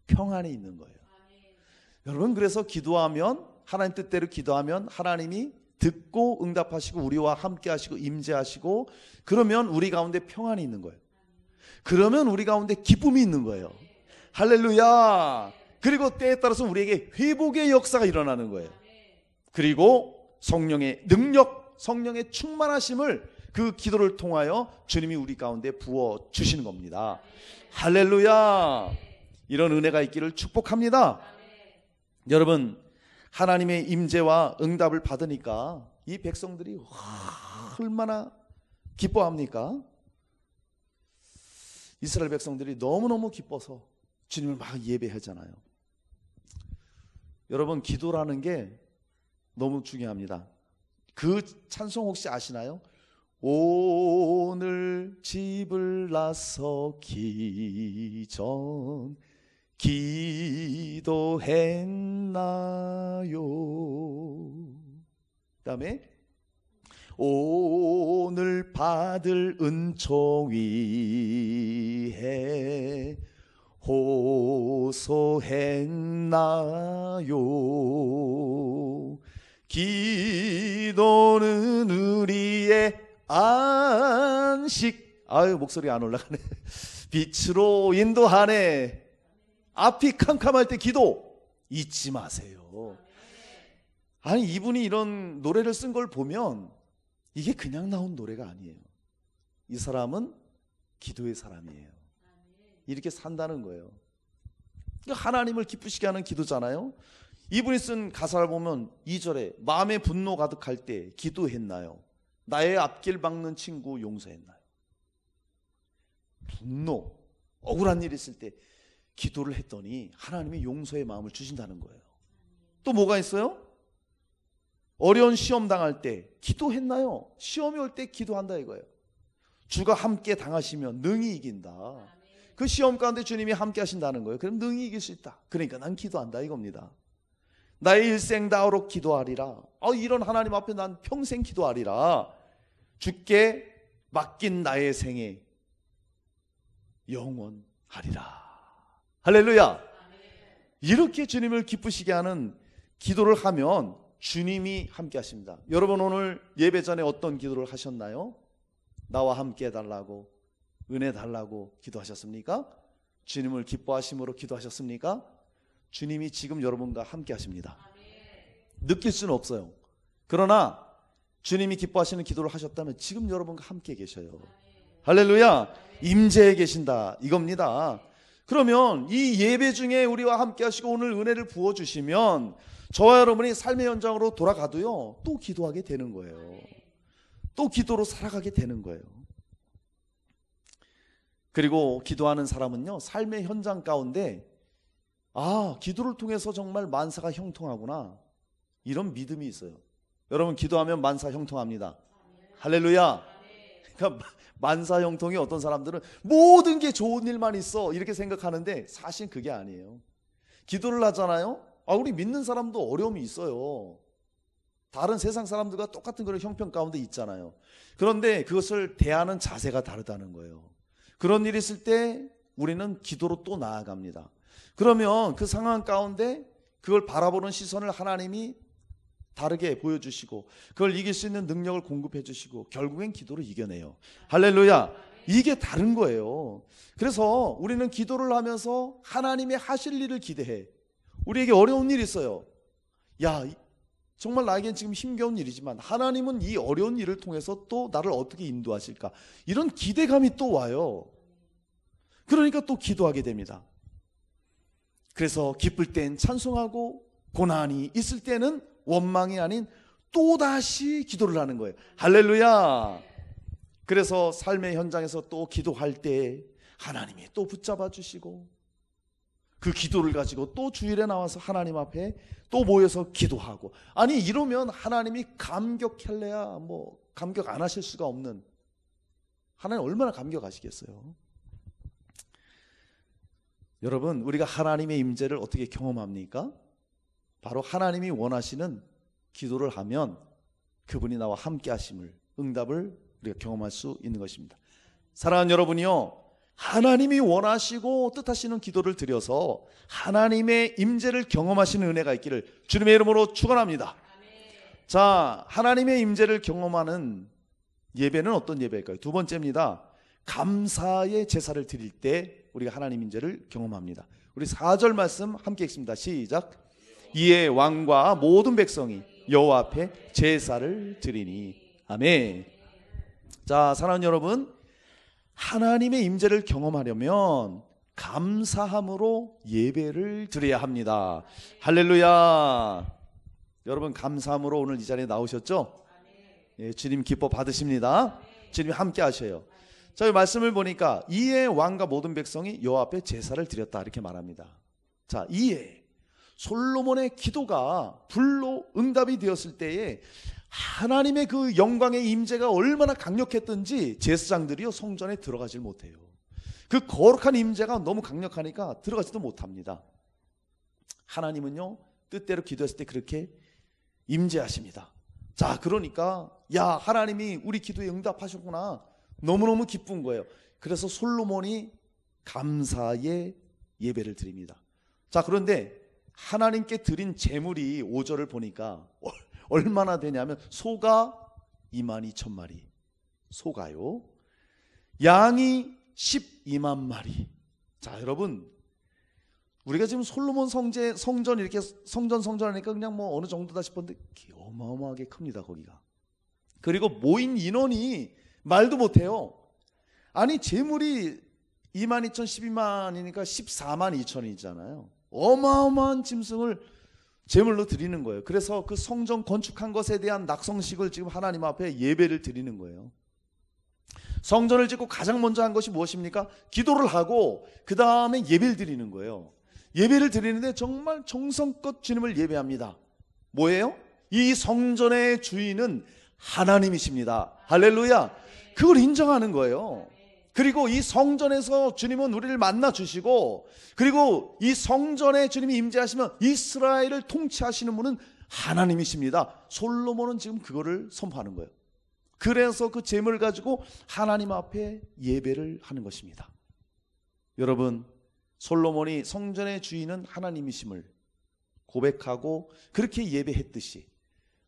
평안이 있는 거예요. 여러분, 그래서 기도하면, 하나님 뜻대로 기도하면 하나님이 듣고 응답하시고 우리와 함께 하시고 임재하시고, 그러면 우리 가운데 평안이 있는 거예요. 그러면 우리 가운데 기쁨이 있는 거예요. 할렐루야. 그리고 때에 따라서 우리에게 회복의 역사가 일어나는 거예요. 그리고 성령의 능력, 성령의 충만하심을 그 기도를 통하여 주님이 우리 가운데 부어 주시는 겁니다. 할렐루야. 이런 은혜가 있기를 축복합니다. 여러분, 하나님의 임재와 응답을 받으니까 이 백성들이 얼마나 기뻐합니까? 이스라엘 백성들이 너무너무 기뻐서 주님을 막 예배하잖아요. 여러분, 기도라는 게 너무 중요합니다. 그 찬송 혹시 아시나요? 오늘 집을 나서기 전 기도했나요? 그 다음에 오늘 받을 은총 위해 호소했나요? 기도는 우리의 안식. 아유, 목소리 안 올라가네. 빛으로 인도하네. 앞이 캄캄할 때 기도 잊지 마세요. 아니, 이분이 이런 노래를 쓴 걸 보면 이게 그냥 나온 노래가 아니에요. 이 사람은 기도의 사람이에요. 이렇게 산다는 거예요. 하나님을 기쁘시게 하는 기도잖아요. 이분이 쓴 가사를 보면 2절에 마음에 분노 가득할 때 기도했나요? 나의 앞길 막는 친구 용서했나요? 분노, 억울한 일이 있을 때 기도를 했더니 하나님이 용서의 마음을 주신다는 거예요. 또 뭐가 있어요? 어려운 시험 당할 때 기도했나요? 시험이 올 때 기도한다 이거예요. 주가 함께 당하시면 능히 이긴다. 그 시험 가운데 주님이 함께 하신다는 거예요. 그럼 능히 이길 수 있다. 그러니까 난 기도한다 이겁니다. 나의 일생 다하록 기도하리라. 이런 하나님 앞에 난 평생 기도하리라. 주께 맡긴 나의 생에 영원하리라. 할렐루야. 이렇게 주님을 기쁘시게 하는 기도를 하면 주님이 함께 하십니다. 여러분, 오늘 예배 전에 어떤 기도를 하셨나요? 나와 함께 해달라고, 은혜 달라고 기도하셨습니까? 주님을 기뻐하심으로 기도하셨습니까? 주님이 지금 여러분과 함께 하십니다. 느낄 수는 없어요. 그러나 주님이 기뻐하시는 기도를 하셨다면 지금 여러분과 함께 계셔요. 할렐루야. 임재에 계신다 이겁니다. 그러면 이 예배 중에 우리와 함께 하시고 오늘 은혜를 부어주시면 저와 여러분이 삶의 현장으로 돌아가도요, 또 기도하게 되는 거예요. 또 기도로 살아가게 되는 거예요. 그리고 기도하는 사람은요, 삶의 현장 가운데 기도를 통해서 정말 만사가 형통하구나, 이런 믿음이 있어요. 여러분, 기도하면 만사 형통합니다. 할렐루야. 그러니까 만사 형통이 어떤 사람들은 모든 게 좋은 일만 있어 이렇게 생각하는데 사실 그게 아니에요. 기도를 하잖아요. 우리 믿는 사람도 어려움이 있어요. 다른 세상 사람들과 똑같은 그런 형편 가운데 있잖아요. 그런데 그것을 대하는 자세가 다르다는 거예요. 그런 일이 있을 때 우리는 기도로 또 나아갑니다. 그러면 그 상황 가운데 그걸 바라보는 시선을 하나님이 다르게 보여주시고 그걸 이길 수 있는 능력을 공급해 주시고 결국엔 기도로 이겨내요. 할렐루야. 이게 다른 거예요. 그래서 우리는 기도를 하면서 하나님의 하실 일을 기대해. 우리에게 어려운 일이 있어요. 정말 나에겐 지금 힘겨운 일이지만 하나님은 이 어려운 일을 통해서 또 나를 어떻게 인도하실까, 이런 기대감이 또 와요. 그러니까 또 기도하게 됩니다. 그래서 기쁠 땐 찬송하고 고난이 있을 때는 원망이 아닌 또다시 기도를 하는 거예요. 할렐루야. 그래서 삶의 현장에서 또 기도할 때 하나님이 또 붙잡아 주시고 그 기도를 가지고 또 주일에 나와서 하나님 앞에 또 모여서 기도하고, 이러면 하나님이 감격할래야 감격 안 하실 수가 없는, 하나님 얼마나 감격하시겠어요. 여러분, 우리가 하나님의 임재를 어떻게 경험합니까? 바로 하나님이 원하시는 기도를 하면 그분이 나와 함께 하심을, 응답을 우리가 경험할 수 있는 것입니다. 사랑하는 여러분이요, 하나님이 원하시고 뜻하시는 기도를 드려서 하나님의 임재를 경험하시는 은혜가 있기를 주님의 이름으로 축원합니다. 자, 하나님의 임재를 경험하는 예배는 어떤 예배일까요? 두 번째입니다. 감사의 제사를 드릴 때 우리가 하나님 임재를 경험합니다. 우리 4절 말씀 함께 읽습니다. 시작. 이에 왕과 모든 백성이 여호와 앞에 제사를 드리니. 아멘. 자, 사랑하는 여러분, 하나님의 임재를 경험하려면 감사함으로 예배를 드려야 합니다. 할렐루야. 여러분, 감사함으로 오늘 이 자리에 나오셨죠? 예, 주님 기뻐 받으십니다. 주님 함께 하셔요. 자, 이 말씀을 보니까 이에 왕과 모든 백성이 여호와 앞에 제사를 드렸다 이렇게 말합니다. 자, 이에 솔로몬의 기도가 불로 응답이 되었을 때에 하나님의 그 영광의 임재가 얼마나 강력했던지 제사장들이요 성전에 들어가질 못해요. 그 거룩한 임재가 너무 강력하니까 들어가지도 못합니다. 하나님은요 뜻대로 기도했을 때 그렇게 임재하십니다. 자, 그러니까 야, 하나님이 우리 기도에 응답하셨구나, 너무너무 기쁜 거예요. 그래서 솔로몬이 감사의 예배를 드립니다. 자, 그런데 하나님께 드린 제물이 5절을 보니까 얼마나 되냐면 소가 22,000마리, 소가요, 양이 120,000 마리. 자, 여러분, 우리가 지금 솔로몬 성전 이렇게 성전하니까 그냥 뭐 어느 정도다 싶었는데 어마어마하게 큽니다, 거기가. 그리고 모인 인원이 말도 못해요. 아니, 제물이 22,000, 12만이니까 142,2천이잖아요. 어마어마한 짐승을 제물로 드리는 거예요. 그래서 그 성전 건축한 것에 대한 낙성식을 지금 하나님 앞에 예배를 드리는 거예요. 성전을 짓고 가장 먼저 한 것이 무엇입니까? 기도를 하고 그 다음에 예배를 드리는 거예요. 예배를 드리는데 정말 정성껏 주님을 예배합니다. 뭐예요? 이 성전의 주인은 하나님이십니다. 할렐루야. 그걸 인정하는 거예요. 그리고 이 성전에서 주님은 우리를 만나 주시고, 그리고 이 성전에 주님이 임재하시면 이스라엘을 통치하시는 분은 하나님이십니다. 솔로몬은 지금 그거를 선포하는 거예요. 그래서 그 제물을 가지고 하나님 앞에 예배를 하는 것입니다. 여러분, 솔로몬이 성전의 주인은 하나님이심을 고백하고 그렇게 예배했듯이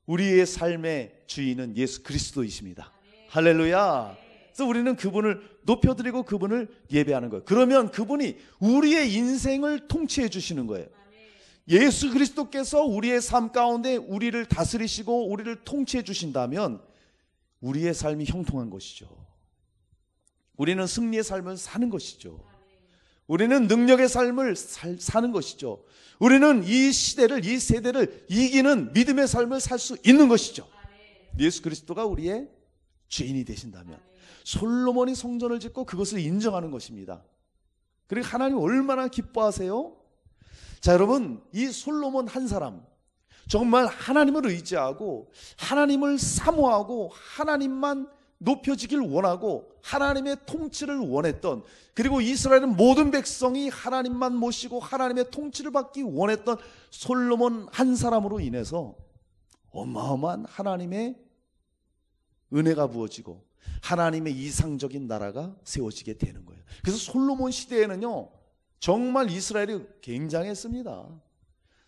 우리의 삶의 주인은 예수 그리스도이십니다. 할렐루야. 그래서 우리는 그분을 높여드리고 그분을 예배하는 거예요. 그러면 그분이 우리의 인생을 통치해 주시는 거예요. 예수 그리스도께서 우리의 삶 가운데 우리를 다스리시고 우리를 통치해 주신다면 우리의 삶이 형통한 것이죠. 우리는 승리의 삶을 사는 것이죠. 우리는 능력의 삶을 사는 것이죠. 우리는 이 시대를, 이 세대를 이기는 믿음의 삶을 살 수 있는 것이죠. 예수 그리스도가 우리의 주인이 되신다면. 솔로몬이 성전을 짓고 그것을 인정하는 것입니다. 그리고 하나님 얼마나 기뻐하세요? 자, 여러분, 이 솔로몬 한 사람 정말 하나님을 의지하고 하나님을 사모하고 하나님만 높여지길 원하고 하나님의 통치를 원했던, 그리고 이스라엘은 모든 백성이 하나님만 모시고 하나님의 통치를 받기 원했던 솔로몬 한 사람으로 인해서 어마어마한 하나님의 은혜가 부어지고 하나님의 이상적인 나라가 세워지게 되는 거예요. 그래서 솔로몬 시대에는요 정말 이스라엘이 굉장했습니다.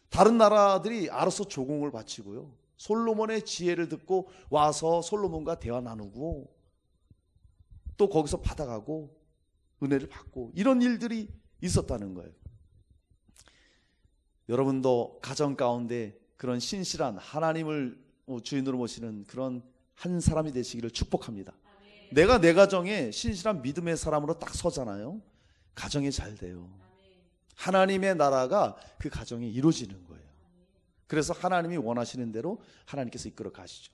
다른 나라들이 알아서 조공을 바치고요, 솔로몬의 지혜를 듣고 와서 솔로몬과 대화 나누고 또 거기서 받아가고 은혜를 받고 이런 일들이 있었다는 거예요. 여러분도 가정 가운데 그런 신실한 하나님을 주인으로 모시는 그런 한 사람이 되시기를 축복합니다. 내가 내 가정에 신실한 믿음의 사람으로 딱 서잖아요. 가정이 잘 돼요. 하나님의 나라가 그 가정에 이루어지는 거예요. 그래서 하나님이 원하시는 대로 하나님께서 이끌어 가시죠.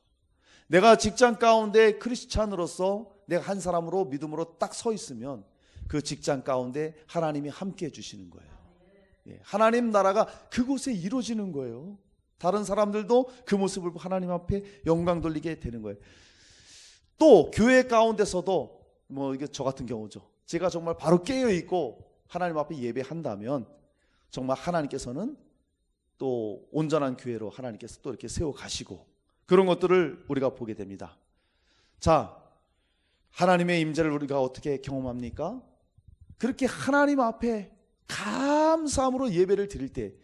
내가 직장 가운데 크리스찬으로서 내가 한 사람으로 믿음으로 딱 서 있으면 그 직장 가운데 하나님이 함께 해주시는 거예요. 하나님 나라가 그곳에 이루어지는 거예요. 다른 사람들도 그 모습을 하나님 앞에 영광 돌리게 되는 거예요. 또 교회 가운데서도 뭐 이게 저 같은 경우죠. 제가 정말 바로 깨어 있고 하나님 앞에 예배한다면 정말 하나님께서는 또 온전한 교회로 하나님께서 또 이렇게 세워 가시고 그런 것들을 우리가 보게 됩니다. 자, 하나님의 임재를 우리가 어떻게 경험합니까? 그렇게 하나님 앞에 감사함으로 예배를 드릴 때,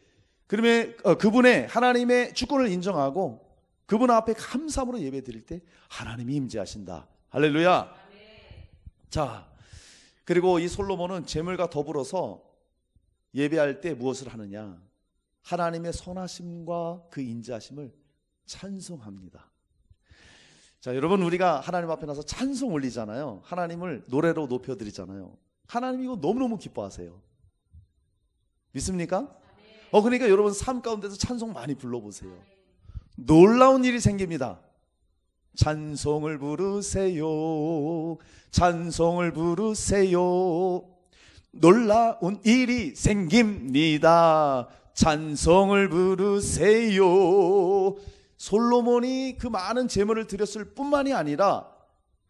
그러면 그분의 하나님의 주권을 인정하고 그분 앞에 감사함으로 예배 드릴 때 하나님이 임재하신다. 할렐루야. 자, 그리고 이 솔로몬은 재물과 더불어서 예배할 때 무엇을 하느냐? 하나님의 선하심과 그 인자하심을 찬송합니다. 자, 여러분, 우리가 하나님 앞에 나서 찬송 올리잖아요. 하나님을 노래로 높여드리잖아요. 하나님 이거 너무너무 기뻐하세요. 믿습니까? 그러니까 여러분 삶 가운데서 찬송 많이 불러보세요. 놀라운 일이 생깁니다. 찬송을 부르세요. 찬송을 부르세요. 놀라운 일이 생깁니다. 찬송을 부르세요. 솔로몬이 그 많은 제물을 드렸을 뿐만이 아니라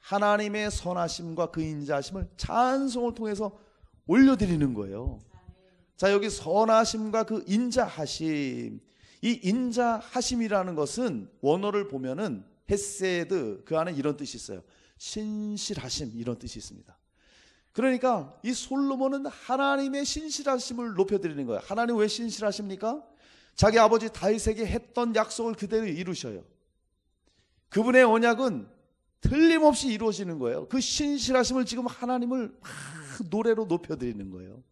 하나님의 선하심과 그 인자하심을 찬송을 통해서 올려드리는 거예요. 자, 여기 선하심과 그 인자하심, 이 인자하심이라는 것은 원어를 보면은 헤세드, 그 안에 이런 뜻이 있어요. 신실하심, 이런 뜻이 있습니다. 그러니까 이 솔로몬은 하나님의 신실하심을 높여드리는 거예요. 하나님 왜 신실하십니까? 자기 아버지 다윗에게 했던 약속을 그대로 이루셔요. 그분의 언약은 틀림없이 이루어지는 거예요. 그 신실하심을 지금 하나님을 막 노래로 높여드리는 거예요.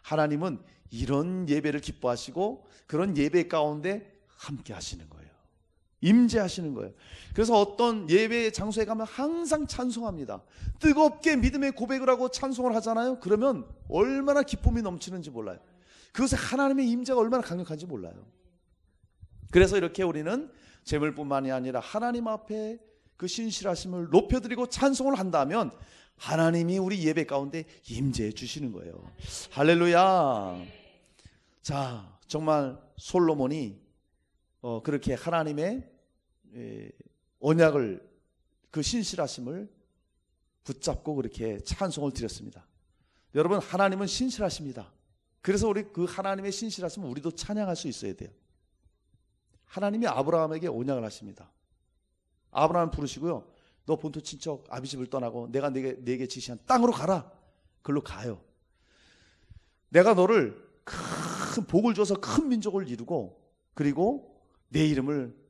하나님은 이런 예배를 기뻐하시고 그런 예배 가운데 함께 하시는 거예요. 임재하시는 거예요. 그래서 어떤 예배 장소에 가면 항상 찬송합니다. 뜨겁게 믿음의 고백을 하고 찬송을 하잖아요. 그러면 얼마나 기쁨이 넘치는지 몰라요. 그것에 하나님의 임재가 얼마나 강력한지 몰라요. 그래서 이렇게 우리는 재물뿐만이 아니라 하나님 앞에 그 신실하심을 높여드리고 찬송을 한다면 하나님이 우리 예배 가운데 임재해 주시는 거예요. 할렐루야. 자, 정말 솔로몬이 그렇게 하나님의 언약을, 그 신실하심을 붙잡고 그렇게 찬송을 드렸습니다. 여러분, 하나님은 신실하십니다. 그래서 우리 그 하나님의 신실하심을 우리도 찬양할 수 있어야 돼요. 하나님이 아브라함에게 언약을 하십니다. 아브라함 부르시고요, 너 본토 친척 아비집을 떠나고 내가 네게 지시한 땅으로 가라. 그걸로 가요. 내가 너를 큰 복을 줘서 큰 민족을 이루고 그리고 내 이름을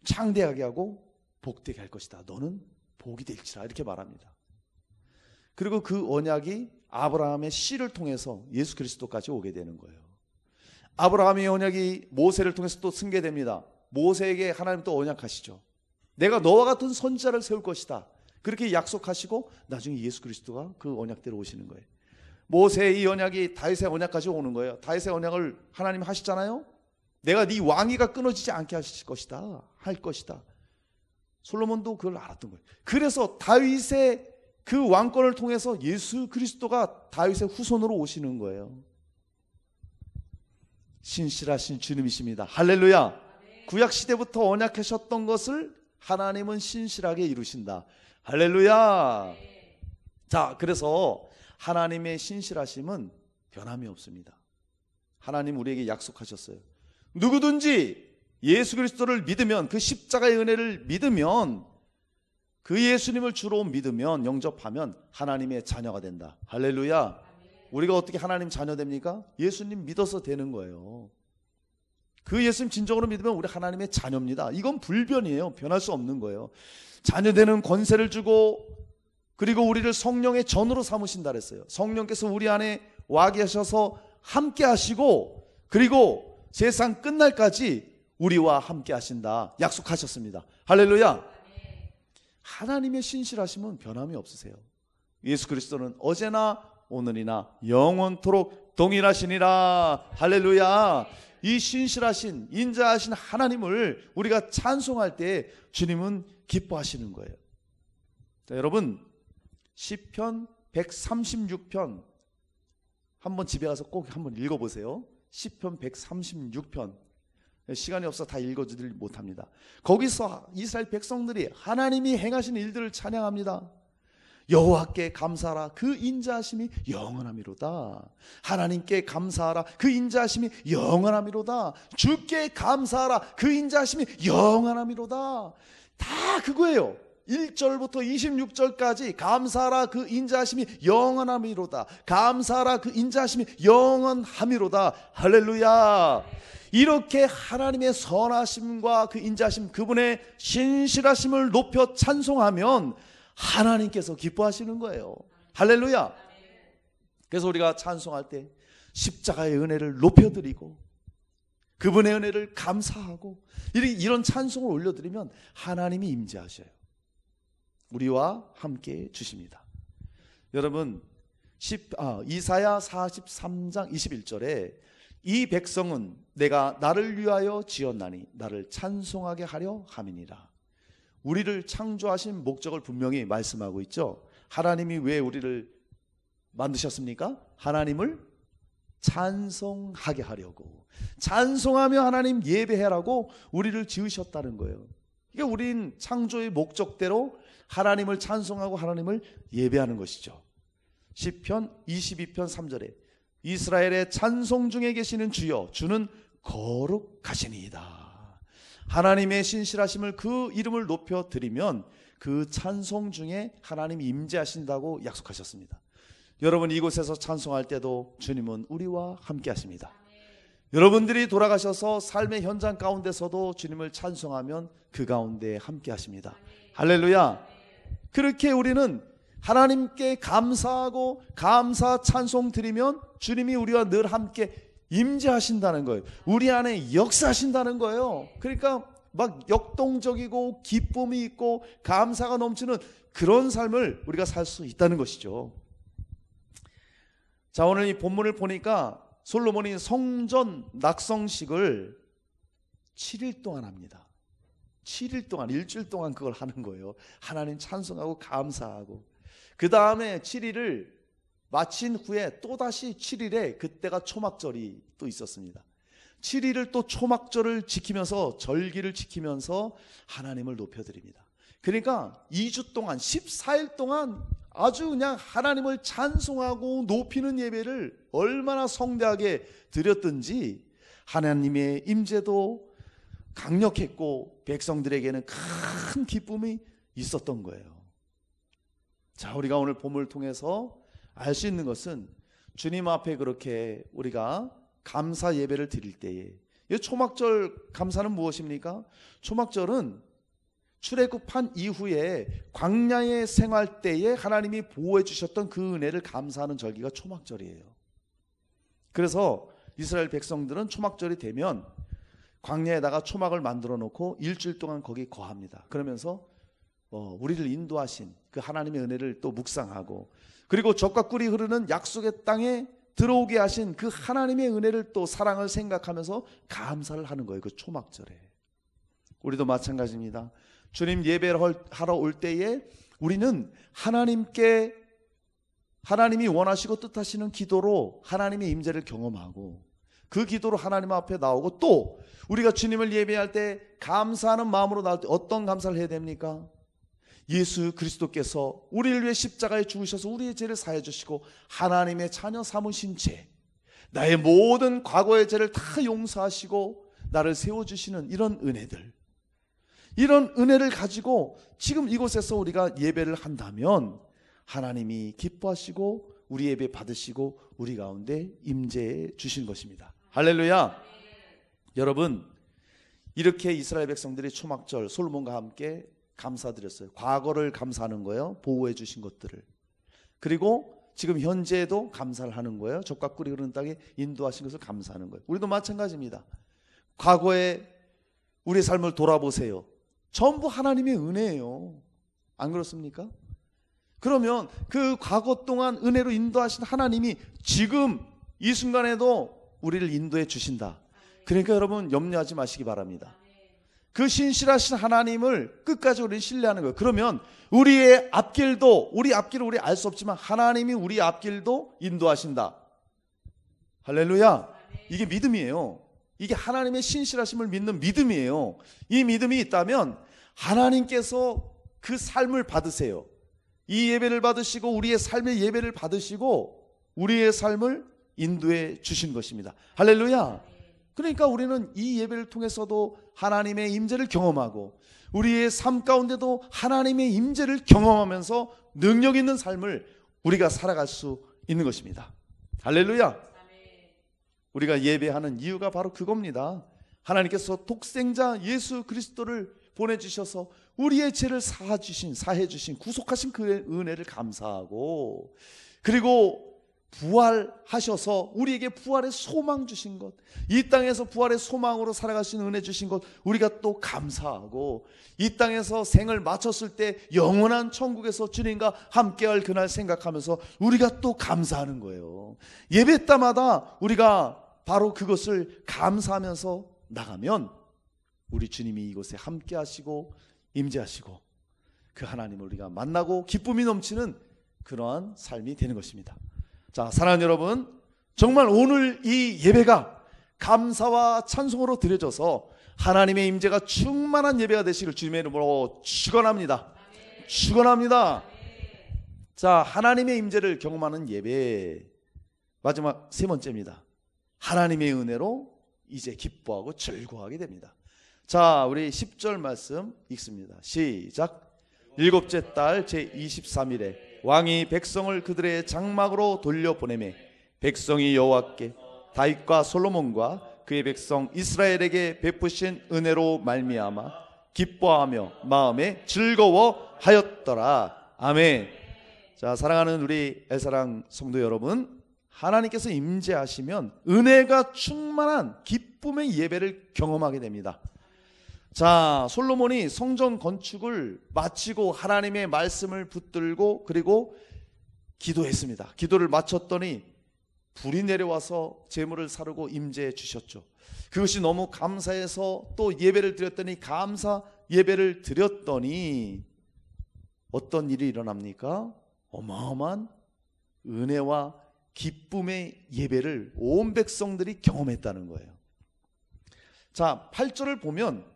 창대하게 하고 복되게 할 것이다. 너는 복이 될지라. 이렇게 말합니다. 그리고 그 언약이 아브라함의 씨를 통해서 예수 그리스도까지 오게 되는 거예요. 아브라함의 언약이 모세를 통해서 또 승계됩니다. 모세에게 하나님 또 언약하시죠. 내가 너와 같은 선지자를 세울 것이다. 그렇게 약속하시고 나중에 예수 그리스도가 그 언약대로 오시는 거예요. 모세의 이 언약이 다윗의 언약까지 오는 거예요. 다윗의 언약을 하나님 하시잖아요. 내가 네 왕위가 끊어지지 않게 하실 것이다. 할 것이다. 솔로몬도 그걸 알았던 거예요. 그래서 다윗의 그 왕권을 통해서 예수 그리스도가 다윗의 후손으로 오시는 거예요. 신실하신 주님이십니다. 할렐루야. 구약 시대부터 언약하셨던 것을 하나님은 신실하게 이루신다. 할렐루야. 자, 그래서 하나님의 신실하심은 변함이 없습니다. 하나님 우리에게 약속하셨어요. 누구든지 예수 그리스도를 믿으면, 그 십자가의 은혜를 믿으면, 그 예수님을 주로 믿으면, 영접하면 하나님의 자녀가 된다. 할렐루야. 우리가 어떻게 하나님 자녀 됩니까? 예수님 믿어서 되는 거예요. 그 예수님 진정으로 믿으면 우리 하나님의 자녀입니다. 이건 불변이에요. 변할 수 없는 거예요. 자녀되는 권세를 주고 그리고 우리를 성령의 전으로 삼으신다 그랬어요. 성령께서 우리 안에 와 계셔서 함께 하시고 그리고 세상 끝날까지 우리와 함께 하신다 약속하셨습니다. 할렐루야. 하나님의 신실하심은 변함이 없으세요. 예수 그리스도는 어제나 오늘이나 영원토록 동일하시니라. 할렐루야. 이 신실하신 인자하신 하나님을 우리가 찬송할 때 주님은 기뻐하시는 거예요. 자, 여러분, 시편 136편 한번 집에 가서 꼭 한번 읽어보세요. 시편 136편. 시간이 없어 다 읽어주질 못합니다. 거기서 이스라엘 백성들이 하나님이 행하신 일들을 찬양합니다. 여호와께 감사하라. 그 인자하심이 영원하미로다. 하나님께 감사하라. 그 인자하심이 영원하미로다. 주께 감사하라. 그 인자하심이 영원하미로다. 다 그거예요. 1절부터 26절까지 감사하라. 그 인자하심이 영원하미로다. 감사하라. 그 인자하심이 영원하미로다. 할렐루야. 이렇게 하나님의 선하심과 그 인자하심, 그분의 신실하심을 높여 찬송하면 하나님께서 기뻐하시는 거예요. 할렐루야. 그래서 우리가 찬송할 때 십자가의 은혜를 높여드리고 그분의 은혜를 감사하고 이런 찬송을 올려드리면 하나님이 임재하셔요. 우리와 함께 주십니다. 여러분 이사야 43장 21절에 이 백성은 내가 나를 위하여 지었나니 나를 찬송하게 하려 함이니라. 우리를 창조하신 목적을 분명히 말씀하고 있죠. 하나님이 왜 우리를 만드셨습니까? 하나님을 찬송하게 하려고, 찬송하며 하나님 예배하라고 우리를 지으셨다는 거예요. 그러니까 우린 창조의 목적대로 하나님을 찬송하고 하나님을 예배하는 것이죠. 시편 22편 3절에 이스라엘의 찬송 중에 계시는 주여 주는 거룩하시니이다. 하나님의 신실하심을 그 이름을 높여드리면 그 찬송 중에 하나님이 임재하신다고 약속하셨습니다. 여러분 이곳에서 찬송할 때도 주님은 우리와 함께 하십니다. 여러분들이 돌아가셔서 삶의 현장 가운데서도 주님을 찬송하면 그 가운데 함께 하십니다. 할렐루야. 그렇게 우리는 하나님께 감사하고 감사 찬송 드리면 주님이 우리와 늘 함께 임재하신다는 거예요. 우리 안에 역사하신다는 거예요. 그러니까 막 역동적이고 기쁨이 있고 감사가 넘치는 그런 삶을 우리가 살 수 있다는 것이죠. 자, 오늘 이 본문을 보니까 솔로몬이 성전 낙성식을 7일 동안 합니다. 7일 동안, 일주일 동안 그걸 하는 거예요. 하나님 찬송하고 감사하고. 그 다음에 7일을 마친 후에 또다시 7일에 그때가 초막절이 또 있었습니다. 7일을 또 초막절을 지키면서 절기를 지키면서 하나님을 높여드립니다. 그러니까 2주 동안 14일 동안 아주 그냥 하나님을 찬송하고 높이는 예배를 얼마나 성대하게 드렸든지 하나님의 임재도 강력했고 백성들에게는 큰 기쁨이 있었던 거예요. 자, 우리가 오늘 본문을 통해서 알 수 있는 것은 주님 앞에 그렇게 우리가 감사 예배를 드릴 때에, 이 초막절 감사는 무엇입니까? 초막절은 출애굽한 이후에 광야의 생활 때에 하나님이 보호해 주셨던 그 은혜를 감사하는 절기가 초막절이에요. 그래서 이스라엘 백성들은 초막절이 되면 광야에다가 초막을 만들어 놓고 일주일 동안 거기 거합니다. 그러면서 우리를 인도하신 그 하나님의 은혜를 또 묵상하고, 그리고 젖과 꿀이 흐르는 약속의 땅에 들어오게 하신 그 하나님의 은혜를 또 사랑을 생각하면서 감사를 하는 거예요. 그 초막절에. 우리도 마찬가지입니다. 주님 예배를 하러 올 때에 우리는 하나님께, 하나님이 원하시고 뜻하시는 기도로 하나님의 임재를 경험하고, 그 기도로 하나님 앞에 나오고, 또 우리가 주님을 예배할 때 감사하는 마음으로 나올 때 어떤 감사를 해야 됩니까? 예수 그리스도께서 우리를 위해 십자가에 죽으셔서 우리의 죄를 사해 주시고 하나님의 자녀 삼으신 죄, 나의 모든 과거의 죄를 다 용서하시고 나를 세워주시는 이런 은혜들, 이런 은혜를 가지고 지금 이곳에서 우리가 예배를 한다면 하나님이 기뻐하시고 우리 예배 받으시고 우리 가운데 임재해 주신 것입니다. 할렐루야. 여러분, 이렇게 이스라엘 백성들이 초막절 솔로몬과 함께 감사드렸어요. 과거를 감사하는 거예요. 보호해 주신 것들을. 그리고 지금 현재에도 감사를 하는 거예요. 젖과 꿀이 흐르는 땅에 인도하신 것을 감사하는 거예요. 우리도 마찬가지입니다. 과거에 우리의 삶을 돌아보세요. 전부 하나님의 은혜예요. 안 그렇습니까? 그러면 그 과거 동안 은혜로 인도하신 하나님이 지금 이 순간에도 우리를 인도해 주신다. 그러니까 여러분 염려하지 마시기 바랍니다. 그 신실하신 하나님을 끝까지 우리는 신뢰하는 거예요. 그러면 우리의 앞길도, 우리 앞길을 우리 알 수 없지만 하나님이 우리 앞길도 인도하신다. 할렐루야. 이게 믿음이에요. 이게 하나님의 신실하심을 믿는 믿음이에요. 이 믿음이 있다면 하나님께서 그 삶을 받으세요. 이 예배를 받으시고 우리의 삶의 예배를 받으시고 우리의 삶을 인도해 주신 것입니다. 할렐루야. 그러니까 우리는 이 예배를 통해서도 하나님의 임재를 경험하고 우리의 삶 가운데도 하나님의 임재를 경험하면서 능력 있는 삶을 우리가 살아갈 수 있는 것입니다. 할렐루야. 우리가 예배하는 이유가 바로 그겁니다. 하나님께서 독생자 예수 그리스도를 보내주셔서 우리의 죄를 사해 주신 구속하신 그 은혜를 감사하고, 그리고 부활하셔서 우리에게 부활의 소망 주신 것, 이 땅에서 부활의 소망으로 살아갈 수 있는 은혜 주신 것 우리가 또 감사하고, 이 땅에서 생을 마쳤을 때 영원한 천국에서 주님과 함께할 그날 생각하면서 우리가 또 감사하는 거예요. 예배 때마다 우리가 바로 그것을 감사하면서 나가면 우리 주님이 이곳에 함께 하시고 임재하시고 그 하나님을 우리가 만나고 기쁨이 넘치는 그러한 삶이 되는 것입니다. 자, 사랑하는 여러분, 정말 오늘 이 예배가 감사와 찬송으로 드려져서 하나님의 임재가 충만한 예배가 되시길 주님의 이름으로 축원합니다. 축원합니다. 자, 하나님의 임재를 경험하는 예배, 마지막 세 번째입니다. 하나님의 은혜로 이제 기뻐하고 즐거워하게 됩니다. 자, 우리 10절 말씀 읽습니다. 시작. 일곱째 달 제23일에 왕이 백성을 그들의 장막으로 돌려보내매 백성이 여호와께 다윗과 솔로몬과 그의 백성 이스라엘에게 베푸신 은혜로 말미암아 기뻐하며 마음에 즐거워하였더라. 아멘. 자, 사랑하는 우리 애사랑 성도 여러분, 하나님께서 임재하시면 은혜가 충만한 기쁨의 예배를 경험하게 됩니다. 자, 솔로몬이 성전 건축을 마치고 하나님의 말씀을 붙들고 그리고 기도했습니다. 기도를 마쳤더니 불이 내려와서 제물을 사르고 임재해 주셨죠. 그것이 너무 감사해서 또 예배를 드렸더니, 감사 예배를 드렸더니 어떤 일이 일어납니까? 어마어마한 은혜와 기쁨의 예배를 온 백성들이 경험했다는 거예요. 자, 8절을 보면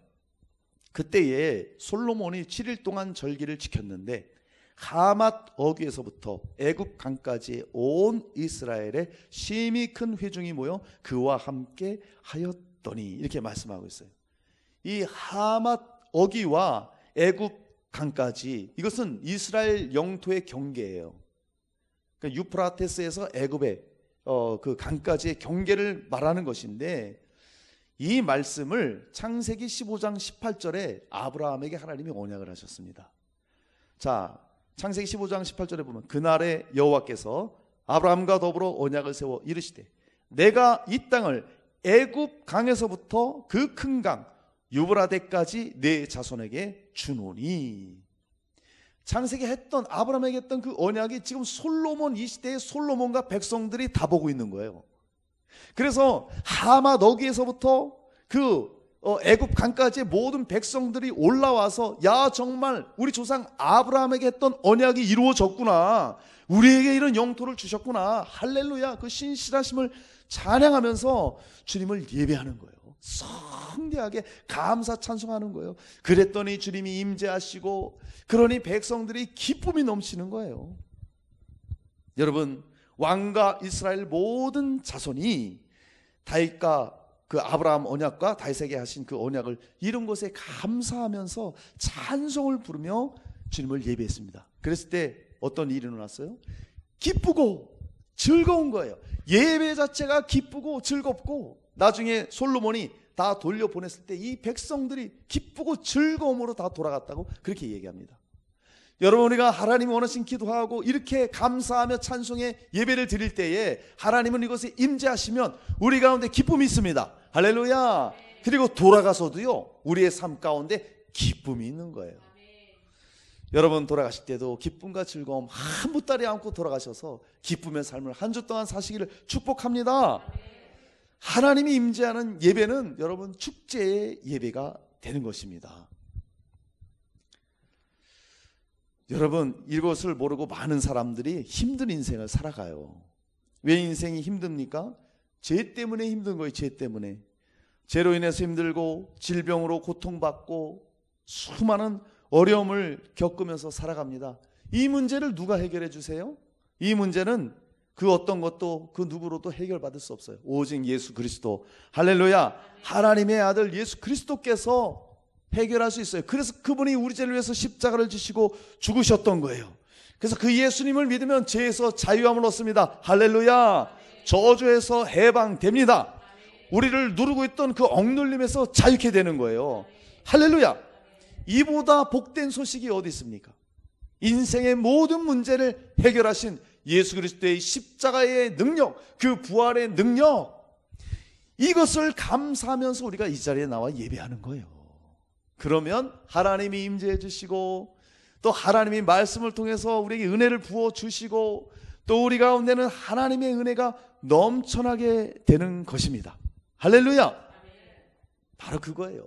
그때에 솔로몬이 7일 동안 절기를 지켰는데 하맛 어귀에서부터 애굽 강까지 온 이스라엘의 심히 큰 회중이 모여 그와 함께 하였더니, 이렇게 말씀하고 있어요. 이 하맛 어귀와 애굽 강까지, 이것은 이스라엘 영토의 경계예요. 그러니까 유프라테스에서 애굽의 그 강까지의 경계를 말하는 것인데, 이 말씀을 창세기 15장 18절에 아브라함에게 하나님이 언약을 하셨습니다. 자, 창세기 15장 18절에 보면 그날에 여호와께서 아브라함과 더불어 언약을 세워 이르시되 내가 이 땅을 애굽 강에서부터 그 큰 강 유브라데까지 내 자손에게 주노니. 창세기 했던, 아브라함에게 했던 그 언약이 지금 솔로몬, 이 시대의 솔로몬과 백성들이 다 보고 있는 거예요. 그래서 하맛 어귀에서부터 그 애굽 강까지의 모든 백성들이 올라와서, 야, 정말 우리 조상 아브라함에게 했던 언약이 이루어졌구나, 우리에게 이런 영토를 주셨구나, 할렐루야, 그 신실하심을 찬양하면서 주님을 예배하는 거예요. 성대하게 감사 찬송하는 거예요. 그랬더니 주님이 임재하시고, 그러니 백성들이 기쁨이 넘치는 거예요. 여러분, 왕과 이스라엘 모든 자손이 다윗과 그 아브라함 언약과 다윗에게 하신 그 언약을 이룬 것에 감사하면서 찬송을 부르며 주님을 예배했습니다. 그랬을 때 어떤 일이 일어났어요? 기쁘고 즐거운 거예요. 예배 자체가 기쁘고 즐겁고, 나중에 솔로몬이 다 돌려보냈을 때 이 백성들이 기쁘고 즐거움으로 다 돌아갔다고 그렇게 얘기합니다. 여러분, 우리가 하나님이 원하신 기도하고 이렇게 감사하며 찬송의 예배를 드릴 때에 하나님은 이것에 임재하시면 우리 가운데 기쁨이 있습니다. 할렐루야. 그리고 돌아가서도요, 우리의 삶 가운데 기쁨이 있는 거예요. 여러분, 돌아가실 때도 기쁨과 즐거움 한 보따리 안고 돌아가셔서 기쁨의 삶을 한 주 동안 사시기를 축복합니다. 하나님이 임재하는 예배는 여러분 축제의 예배가 되는 것입니다. 여러분, 이것을 모르고 많은 사람들이 힘든 인생을 살아가요. 왜 인생이 힘듭니까? 죄 때문에 힘든 거예요. 죄 때문에. 죄로 인해서 힘들고 질병으로 고통받고 수많은 어려움을 겪으면서 살아갑니다. 이 문제를 누가 해결해 주세요? 이 문제는 그 어떤 것도 그 누구로도 해결받을 수 없어요. 오직 예수 그리스도, 할렐루야, 하나님의 아들 예수 그리스도께서 해결할 수 있어요. 그래서 그분이 우리 죄를 위해서 십자가를 지시고 죽으셨던 거예요. 그래서 그 예수님을 믿으면 죄에서 자유함을 얻습니다. 할렐루야. 저주에서 해방됩니다. 우리를 누르고 있던 그 억눌림에서 자유케 되는 거예요. 할렐루야. 이보다 복된 소식이 어디 있습니까? 인생의 모든 문제를 해결하신 예수 그리스도의 십자가의 능력, 그 부활의 능력, 이것을 감사하면서 우리가 이 자리에 나와 예배하는 거예요. 그러면 하나님이 임재해 주시고, 또 하나님이 말씀을 통해서 우리에게 은혜를 부어 주시고, 또 우리 가운데는 하나님의 은혜가 넘쳐나게 되는 것입니다. 할렐루야. 바로 그거예요.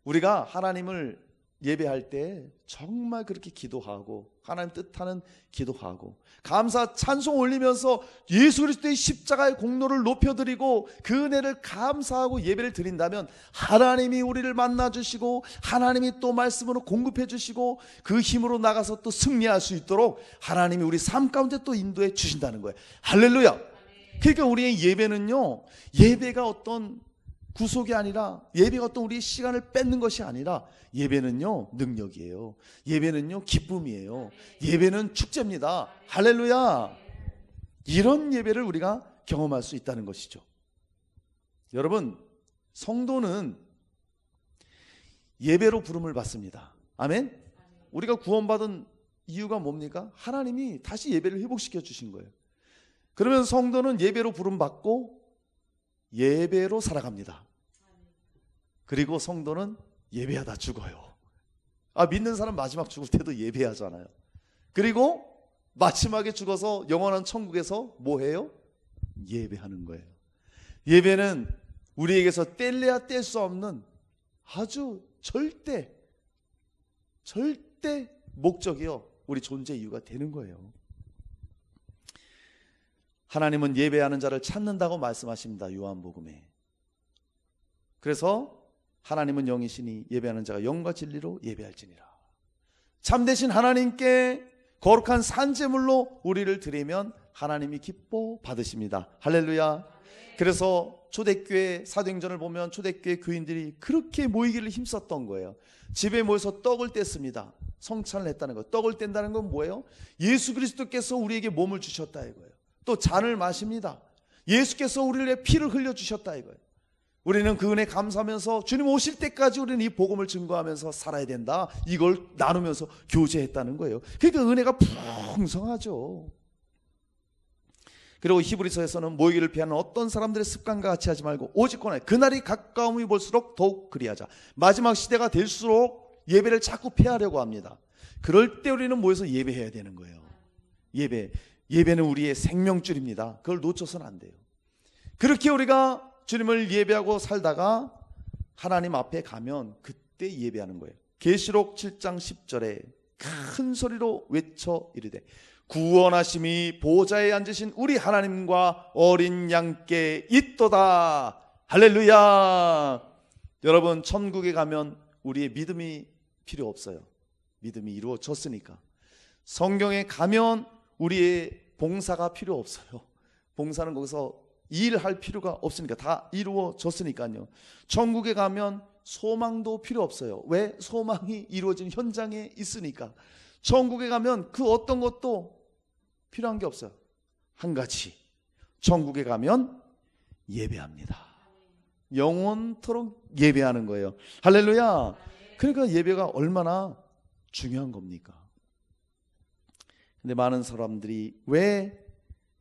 우리가 하나님을 예배할 때 정말 그렇게 기도하고, 하나님 뜻하는 기도하고, 감사 찬송 올리면서 예수 그리스도의 십자가의 공로를 높여드리고 그 은혜를 감사하고 예배를 드린다면 하나님이 우리를 만나주시고, 하나님이 또 말씀으로 공급해 주시고, 그 힘으로 나가서 또 승리할 수 있도록 하나님이 우리 삶 가운데 또 인도해 주신다는 거예요. 할렐루야. 그러니까 우리의 예배는요, 예배가 어떤 구속이 아니라, 예배가 어떤 우리의 시간을 뺏는 것이 아니라, 예배는요 능력이에요. 예배는요 기쁨이에요. 예배는 축제입니다. 할렐루야. 이런 예배를 우리가 경험할 수 있다는 것이죠. 여러분, 성도는 예배로 부름을 받습니다. 아멘. 우리가 구원받은 이유가 뭡니까? 하나님이 다시 예배를 회복시켜 주신 거예요. 그러면 성도는 예배로 부름 받고 예배로 살아갑니다. 그리고 성도는 예배하다 죽어요. 믿는 사람 마지막 죽을 때도 예배하잖아요. 그리고 마지막에 죽어서 영원한 천국에서 뭐 해요? 예배하는 거예요. 예배는 우리에게서 뗄래야 뗄 수 없는 아주 절대 목적이요, 우리 존재 이유가 되는 거예요. 하나님은 예배하는 자를 찾는다고 말씀하십니다. 요한복음에. 그래서 하나님은 영이시니 예배하는 자가 영과 진리로 예배할지니라. 참되신 하나님께 거룩한 산제물로 우리를 드리면 하나님이 기뻐 받으십니다. 할렐루야. 그래서 초대교회 사도행전을 보면 초대교회 교인들이 그렇게 모이기를 힘썼던 거예요. 집에 모여서 떡을 뗐습니다. 성찬을 했다는 거. 떡을 뗀다는 건 뭐예요? 예수 그리스도께서 우리에게 몸을 주셨다 이거예요. 또 잔을 마십니다. 예수께서 우리를 위해 피를 흘려주셨다 이거예요. 우리는 그 은혜 감사하면서 주님 오실 때까지 우리는 이 복음을 증거하면서 살아야 된다, 이걸 나누면서 교제했다는 거예요. 그러니까 은혜가 풍성하죠. 그리고 히브리서에서는 모이기를 피하는 어떤 사람들의 습관과 같이 하지 말고 오직 권하여 그날이 가까움이 볼수록 더욱 그리하자. 마지막 시대가 될수록 예배를 자꾸 피하려고 합니다. 그럴 때 우리는 모여서 예배해야 되는 거예요. 예배는 우리의 생명줄입니다. 그걸 놓쳐서는 안 돼요. 그렇게 우리가 주님을 예배하고 살다가 하나님 앞에 가면 그때 예배하는 거예요. 계시록 7장 10절에 큰 소리로 외쳐 이르되 구원하심이 보좌에 앉으신 우리 하나님과 어린 양께 있도다. 할렐루야. 여러분, 천국에 가면 우리의 믿음이 필요 없어요. 믿음이 이루어졌으니까. 성경에 가면 우리의 봉사가 필요 없어요. 봉사는 거기서 일할 필요가 없으니까, 다 이루어졌으니까요. 천국에 가면 소망도 필요 없어요. 왜? 소망이 이루어진 현장에 있으니까. 천국에 가면 그 어떤 것도 필요한 게 없어요. 한 가지, 천국에 가면 예배합니다. 영원토록 예배하는 거예요. 할렐루야. 그러니까 예배가 얼마나 중요한 겁니까? 근데 많은 사람들이 왜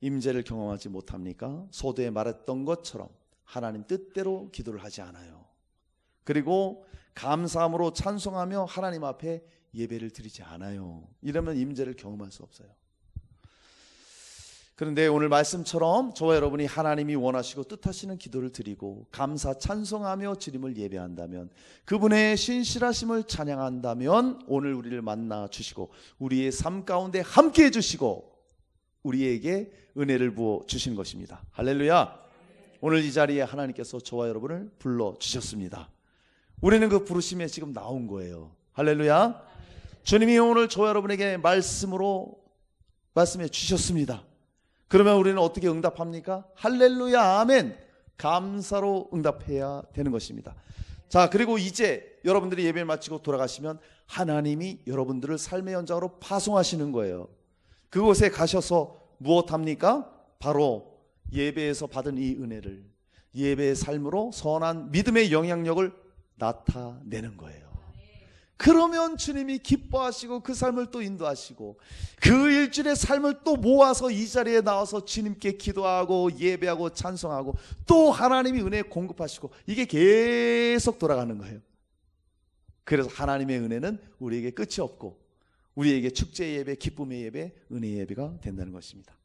임재를 경험하지 못합니까? 소도에 말했던 것처럼 하나님 뜻대로 기도를 하지 않아요. 그리고 감사함으로 찬송하며 하나님 앞에 예배를 드리지 않아요. 이러면 임재를 경험할 수 없어요. 그런데 오늘 말씀처럼 저와 여러분이 하나님이 원하시고 뜻하시는 기도를 드리고 감사 찬송하며 주님을 예배한다면, 그분의 신실하심을 찬양한다면 오늘 우리를 만나 주시고 우리의 삶 가운데 함께 해주시고 우리에게 은혜를 부어 주신 것입니다. 할렐루야. 오늘 이 자리에 하나님께서 저와 여러분을 불러주셨습니다. 우리는 그 부르심에 지금 나온 거예요. 할렐루야. 주님이 오늘 저와 여러분에게 말씀해 주셨습니다. 그러면 우리는 어떻게 응답합니까? 할렐루야, 아멘, 감사로 응답해야 되는 것입니다. 자, 그리고 이제 여러분들이 예배를 마치고 돌아가시면 하나님이 여러분들을 삶의 현장으로 파송하시는 거예요. 그곳에 가셔서 무엇합니까? 바로 예배에서 받은 이 은혜를 예배의 삶으로 선한 믿음의 영향력을 나타내는 거예요. 그러면 주님이 기뻐하시고 그 삶을 또 인도하시고 그 일주일의 삶을 또 모아서 이 자리에 나와서 주님께 기도하고 예배하고 찬송하고 또 하나님이 은혜 공급하시고 이게 계속 돌아가는 거예요. 그래서 하나님의 은혜는 우리에게 끝이 없고 우리에게 축제 예배, 기쁨의 예배, 은혜의 예배가 된다는 것입니다.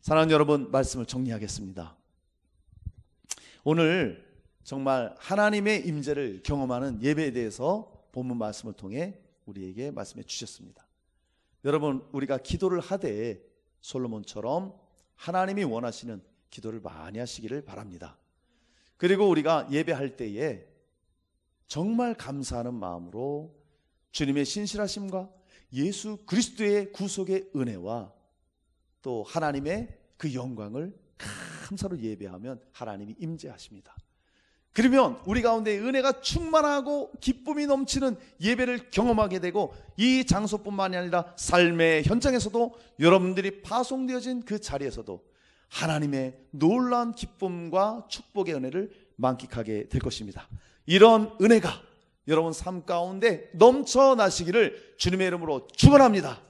사랑하는 여러분, 말씀을 정리하겠습니다. 오늘 정말 하나님의 임재를 경험하는 예배에 대해서 본문 말씀을 통해 우리에게 말씀해 주셨습니다. 여러분, 우리가 기도를 하되 솔로몬처럼 하나님이 원하시는 기도를 많이 하시기를 바랍니다. 그리고 우리가 예배할 때에 정말 감사하는 마음으로 주님의 신실하심과 예수 그리스도의 구속의 은혜와 또 하나님의 그 영광을 감사로 예배하면 하나님이 임재하십니다. 그러면 우리 가운데 은혜가 충만하고 기쁨이 넘치는 예배를 경험하게 되고 이 장소뿐만이 아니라 삶의 현장에서도 여러분들이 파송되어진 그 자리에서도 하나님의 놀라운 기쁨과 축복의 은혜를 만끽하게 될 것입니다. 이런 은혜가 여러분 삶 가운데 넘쳐나시기를 주님의 이름으로 축원합니다.